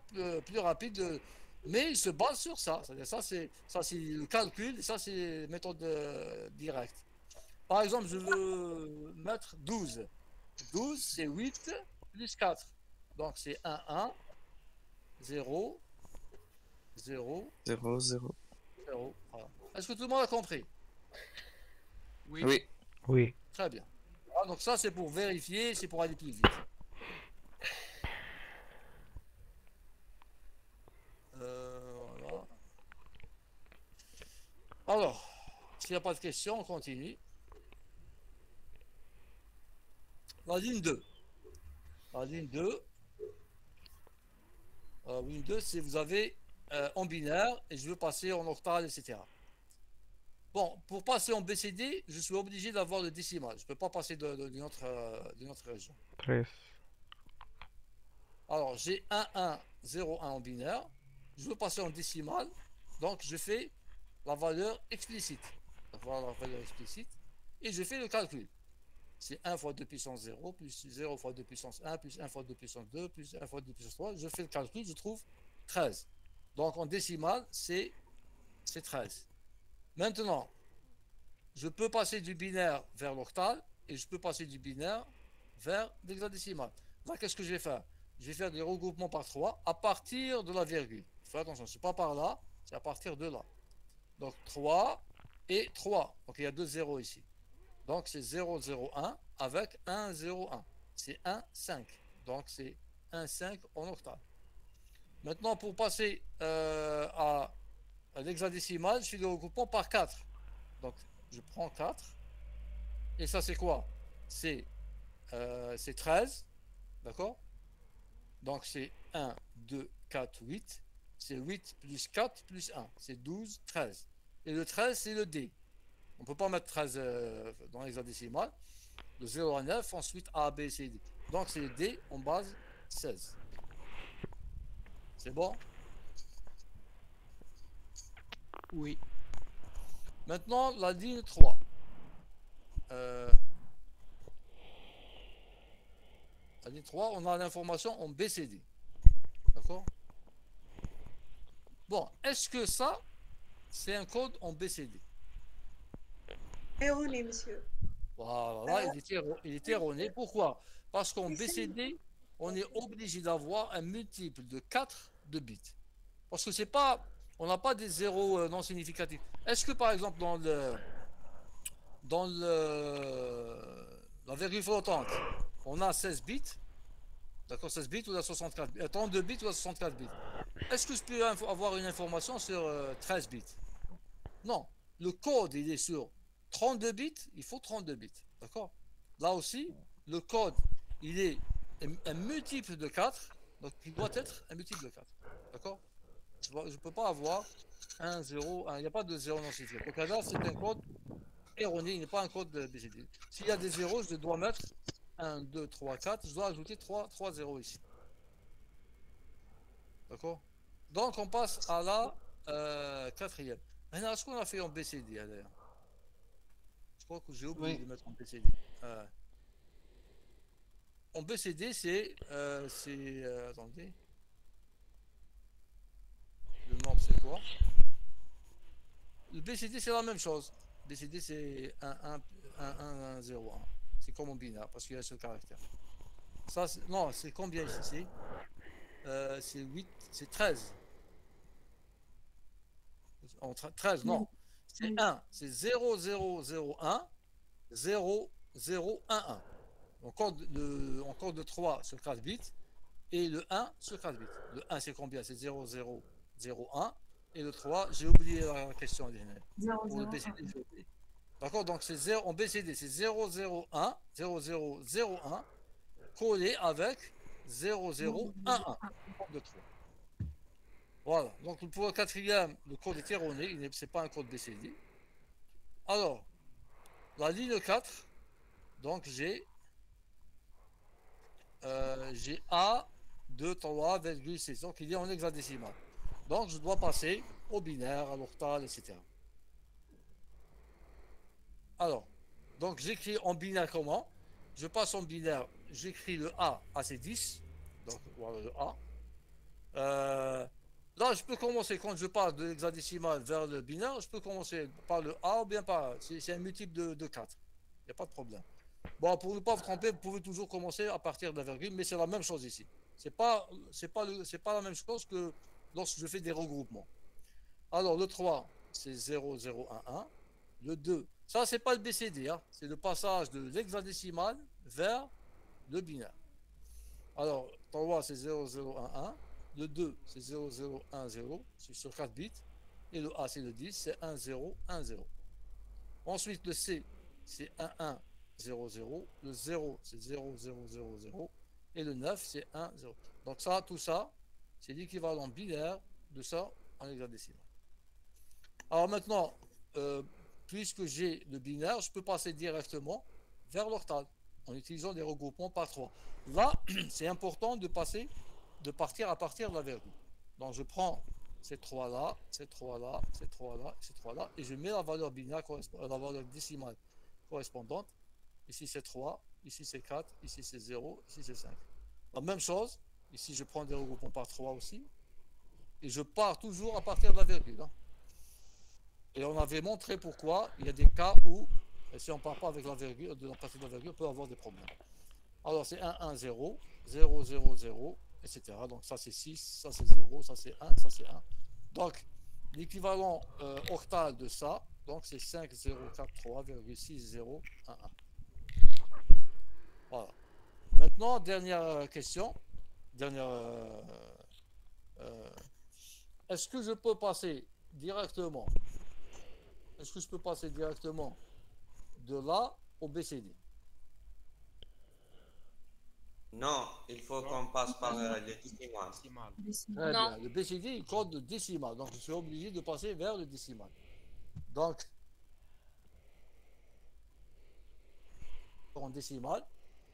plus rapide, mais il se base sur ça. Ça, c'est le calcul, et ça, c'est méthode directe. Par exemple, je veux mettre 12. 12, c'est 8 plus 4. Donc, c'est 1, 1, 0, 0, 0, 0. 0. Voilà. Est-ce que tout le monde a compris? Oui. Oui. Oui. Très bien. Voilà, donc ça, c'est pour vérifier, c'est pour aller plus vite. Voilà. Alors, s'il n'y a pas de questions, on continue. La ligne 2. La ligne 2. Ligne 2, c'est vous avez en binaire et je veux passer en octal, etc. Bon, pour passer en BCD, je suis obligé d'avoir le décimal. Je ne peux pas passer d'une autre région. 13. Alors, j'ai 1, 1, 0, 1 en binaire. Je veux passer en décimal. Donc, je fais la valeur explicite. Donc, voilà la valeur explicite. Et je fais le calcul. C'est 1 fois 2 puissance 0, plus 0 fois 2 puissance 1, plus 1 fois 2 puissance 2, plus 1 fois 2 puissance 3. Je fais le calcul, je trouve 13. Donc, en décimal, c'est 13. Maintenant, je peux passer du binaire vers l'octal et je peux passer du binaire vers l'hexadécimal. Là, qu'est-ce que je vais faire? Je vais faire des regroupements par 3 à partir de la virgule. Faites attention, ce n'est pas par là, c'est à partir de là. Donc 3 et 3. Donc il y a 2 zéros ici. Donc c'est 0, 0, 1 avec 1, 0, 1. C'est 1, 5. Donc c'est 1, 5 en octal. Maintenant, pour passer à l'hexadécimal, je fais le regroupement par 4. Donc je prends 4. Et ça, c'est quoi? C'est 13. D'accord? Donc c'est 1, 2, 4, 8. C'est 8 plus 4 plus 1. C'est 12, 13. Et le 13, c'est le D. On ne peut pas mettre 13 dans l'hexadécimal. De 0 à 9, ensuite A, B, C, D. Donc c'est le D en base 16. C'est bon? Oui. Maintenant, la ligne 3. La ligne 3, on a l'information en BCD. D'accord? Bon, est-ce que ça, c'est un code en BCD? Erroné, monsieur. Voilà, il est erroné. Pourquoi? Parce qu'en BCD, on est obligé d'avoir un multiple de 4 de bits. Parce que c'est pas, on n'a pas des zéros non significatifs. Est-ce que par exemple dans la virgule flottante, on a 16 bits? D'accord, 16 bits ou la 64 bits, 32 bits ou la 64 bits. Est-ce que je peux avoir une information sur 13 bits? Non. Le code, il est sur 32 bits, il faut 32 bits. D'accord? Là aussi, le code, il est un multiple de 4, donc il doit être un multiple de 4. D'accord? Je ne peux pas avoir 1, 0, 1. Il n'y a pas de 0 non significatif. Donc là, c'est un code erroné, il n'est pas un code de BCD. S'il y a des zéros, je dois mettre 1, 2, 3, 4. Je dois ajouter 3 zéros ici. D'accord? Donc, on passe à la quatrième. Maintenant, est-ce qu'on a fait en BCD d'ailleurs? Je crois que j'ai oublié de mettre en BCD. En BCD, c'est attendez. Le nombre, c'est quoi? Le BCD, c'est la même chose. BCD, c'est 1, 1, 0, 1. C'est comme en binaire, parce qu'il y a ce caractère. Ça, non, c'est combien ici? C'est 8, c'est 13. 13, non. C'est 1, c'est 0, 0, 0, 1, 0, 0, 1, 1. On compte de 3 sur 4 bits et le 1 sur 4 bits. Le 1, c'est combien? C'est 0, 0, 0, 1. Et le 3, j'ai oublié la question originelle. 0, 0, d'accord, donc c'est 0 en BCD, c'est 0, 0, 1, 0, 0, 0, 1, collé avec 0, 0, 1, 1. De 3. Voilà, donc pour le quatrième, le code est erroné, ce n'est pas un code BCD. Alors, la ligne 4, donc j'ai A, 2, 3,6, donc il est en hexadécimal. Donc je dois passer au binaire, à l'octal, etc. Alors, donc j'écris en binaire comment? Je passe en binaire, j'écris le A à ses 10, donc voilà le A. Là, je peux commencer, quand je passe de l'hexadécimal vers le binaire, je peux commencer par le A ou bien par A. C'est un multiple de 4. Il n'y a pas de problème. Bon, pour ne pas vous tromper, vous pouvez toujours commencer à partir de la virgule, mais c'est la même chose ici. C'est pas la même chose que lorsque je fais des regroupements. Alors, le 3, c'est 0, 0, 1, 1. Le 2, ça, c'est pas le BCD, hein, c'est le passage de l'hexadécimal vers le binaire. Alors, 3, c'est 0, 0, 1, 1. Le 2, c'est 0, 0, 1, 0. C'est sur 4 bits. Et le A, c'est le 10, c'est 1, 0, 1, 0. Ensuite, le C, c'est 1, 1, 0, 0. Le 0, c'est 0, 0, 0, 0. Et le 9, c'est 1, 0. Donc ça, tout ça, c'est l'équivalent binaire de ça en hexadécimal. Alors maintenant, puisque j'ai le binaire, je peux passer directement vers l'octal en utilisant des regroupements par 3. Là, c'est important de partir à partir de la virgule. Donc je prends ces 3 là, ces 3 là, ces 3 là, ces 3 là, et je mets la valeur binaire, la valeur décimale correspondante. Ici c'est 3, ici c'est 4, ici c'est 0, ici c'est 5. La même chose, ici je prends des regroupements par 3 aussi, et je pars toujours à partir de la virgule. Hein. Et on avait montré pourquoi il y a des cas où, si on ne part pas avec la virgule, de la partie de la virgule, on peut avoir des problèmes. Alors c'est 1, 1, 0, 0, 0, 0, etc. Donc ça c'est 6, ça c'est 0, ça c'est 1, ça c'est 1. Donc l'équivalent octal de ça, donc c'est 5, 0, 4, 3,6, 0, 1, 1. Voilà. Maintenant, dernière question. Est-ce que je peux passer directement de là au BCD? Non, il faut qu'on passe par le décimal. Très bien. Le BCD, il code le décimal. Donc, je suis obligé de passer vers le décimal. Donc, en décimal,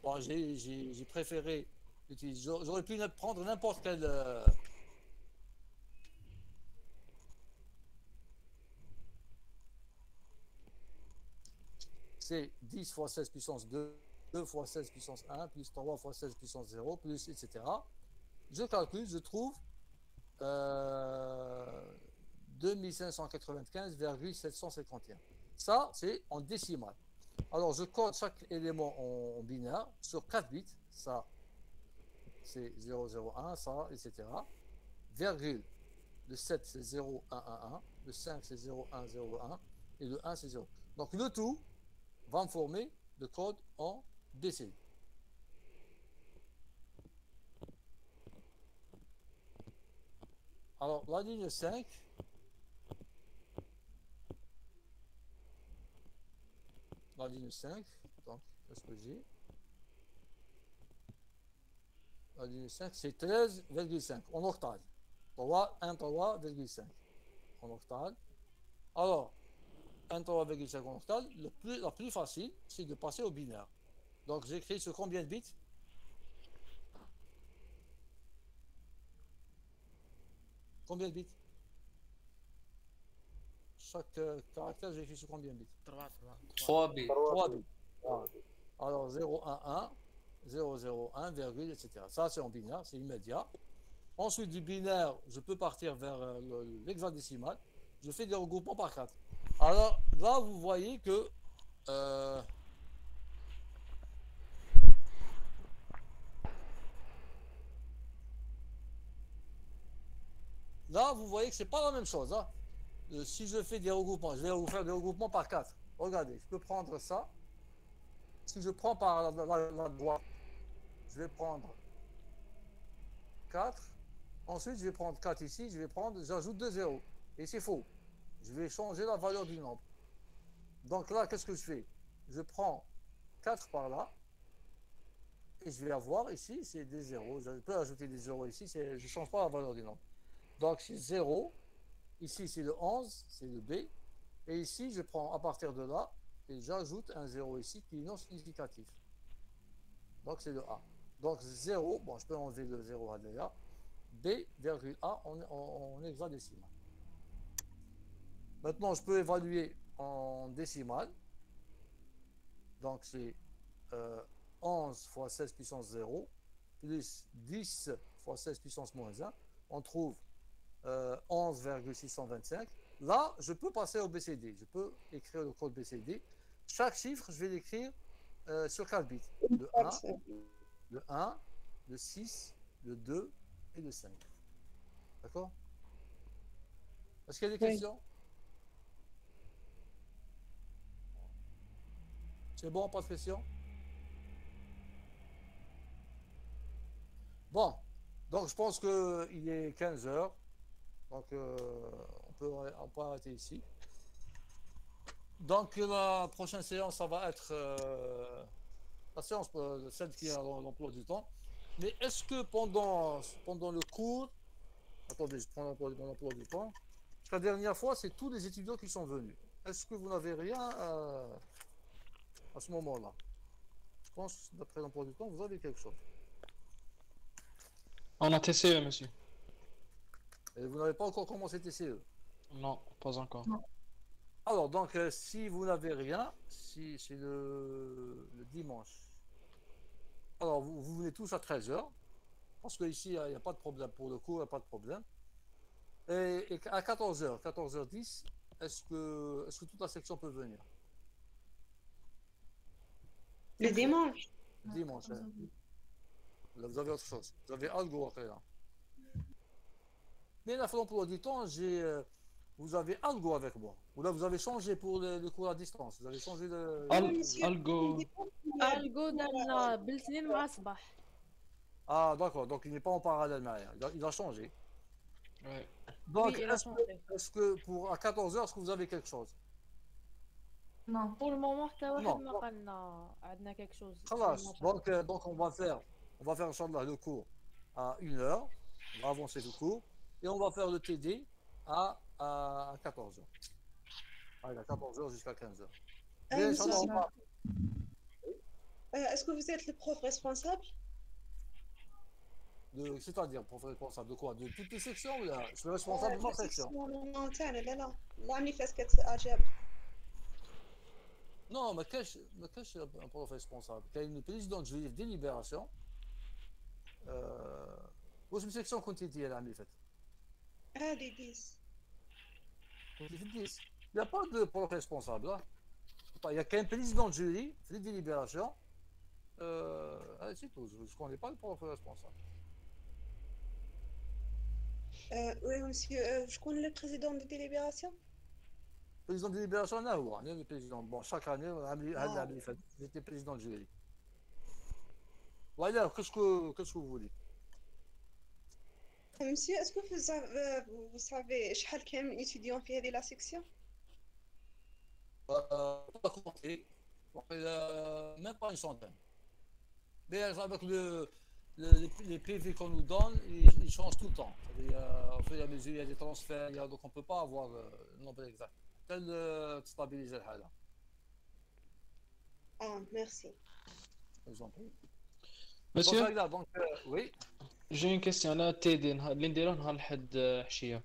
bon, j'ai préféré utiliser. J'aurais pu prendre n'importe quel. C'est 10 fois 16 puissance 2, 2 fois 16 puissance 1, plus 3 fois 16 puissance 0, plus, etc. Je calcule, je trouve 2595,751. Ça, c'est en décimal. Alors, je code chaque élément en binaire sur 4 bits. Ça, c'est 001, ça, etc. Virgule. Le 7, c'est 0111. Le 5, c'est 0101. Et le 1, c'est 0. Donc, le tout va me former le code en BCD. Alors, la ligne 5, donc, qu'est-ce que j'ai? La ligne 5, c'est 13,5 en octal. 3,5 en octal. Alors, 1,3,5 en octal, la plus facile, c'est de passer au binaire. Donc, j'écris sur combien de bits? Combien de bits? Chaque caractère, j'écris sur combien de bits? 3 bits. 3 bits. Voilà. Alors, 0,11, 0,01, virgule, etc. Ça, c'est en binaire, c'est immédiat. Ensuite, du binaire, je peux partir vers l'hexadécimal. Je fais des regroupements par 4. Alors, là, vous voyez que là, vous voyez que c'est pas la même chose. Hein. Si je fais des regroupements, je vais vous faire des regroupements par 4. Regardez, je peux prendre ça. Si je prends par la droite, je vais prendre 4. Ensuite, je vais prendre 4 ici. J'ajoute 2 zéros. Et c'est faux. Je vais changer la valeur du nombre. Donc là, qu'est-ce que je fais? Je prends 4 par là. Et je vais avoir ici, c'est des zéros. Je peux ajouter des zéros ici. Je ne change pas la valeur du nombre. Donc c'est 0. Ici, c'est le 11. C'est le B. Et ici, je prends à partir de là. Et j'ajoute un 0 ici qui est non significatif. Donc c'est le A. Donc 0. Bon, je peux enlever le 0 à déjà. B, virgule A en hexadécimal. Maintenant, je peux évaluer en décimal. Donc, c'est 11 fois 16 puissance 0 plus 10 fois 16 puissance moins 1. On trouve 11,625. Là, je peux passer au BCD. Je peux écrire le code BCD. Chaque chiffre, je vais l'écrire sur 4 bits. Le 1, le 6, le 2 et le 5. D'accord? Est-ce qu'il y a des questions? C'est bon, pas de questions? Bon, donc je pense qu'il est 15 heures. Donc on peut arrêter ici. Donc la prochaine séance, ça va être la séance, celle qui est dans l'emploi du temps. Mais est-ce que pendant le cours, attendez, je prends mon emploi du temps, la dernière fois, c'est tous les étudiants qui sont venus. Est-ce que vous n'avez rien à ce moment-là? Je pense, d'après l'emploi du temps, vous avez quelque chose. On a TCE, monsieur. Et vous n'avez pas encore commencé TCE? Non, pas encore. Non. Alors, donc, si vous n'avez rien, si c'est le dimanche, alors vous venez tous à 13 h, parce qu'ici, il n'y a pas de problème. Pour le cours, il n'y a pas de problème. Et à 14 h, 14h10, est-ce que toute la section peut venir? Le dimanche? Dimanche, hein. Là, vous avez autre chose. Vous avez algo après là. Mais la l'emploi du temps, vous avez algo avec moi. Ou là, vous avez changé pour le cours à distance. Vous avez changé de. Algo. Algo dans بالسنين مع صباح. Ah, d'accord. Donc, il n'est pas en parallèle, mais il a changé. Ouais. Donc, Oui, est-ce que à 14 h, est-ce que vous avez quelque chose? Non. Pour le moment, حتى واحد Non. ما قالنا عندنا quelque chose. خلاص. Donc on va faire Inch'Allah le cours à 1 h. On va avancer le cours. Et on va faire le TD à 14 h. Allez, à 14 h jusqu'à 15 h. Mais Inch'Allah, on va... Est-ce que vous êtes le prof responsable? C'est-à-dire, prof responsable de quoi? De toutes les sections ou là? Je suis responsable de ma section. Non, لا العام اللي فات كتعجب. Non, ما كاش un prof responsable. كاين président de délibération. واش من section كنتي انت العام اللي فات؟ هذه 10. كنتي في 10. Il n'y a pas de prof responsable là. Il y a qu'un président de jury, les délibérations. C'est tout. Je ne connais pas le prof responsable. Oui, monsieur, je connais le président de délibération. Le président de délibération, c'est le président. Bon, chaque année, j'étais président de jury. Voilà, qu'est-ce que vous voulez? Monsieur, est-ce que vous savez شحال كاين étudiants في هذه la section? Pas compté. Même pas une centaine. Mais avec les PV qu'on nous donne, ils changent tout le temps. Au fur et à mesure, il y a des transferts, donc on ne peut pas avoir le nombre exact. Tel stabiliser le حالة. Ah, merci. Je vous en prie. Monsieur, donc, oui. j'ai une question. أنا TD اللي نديروه نهار الأحد حشية.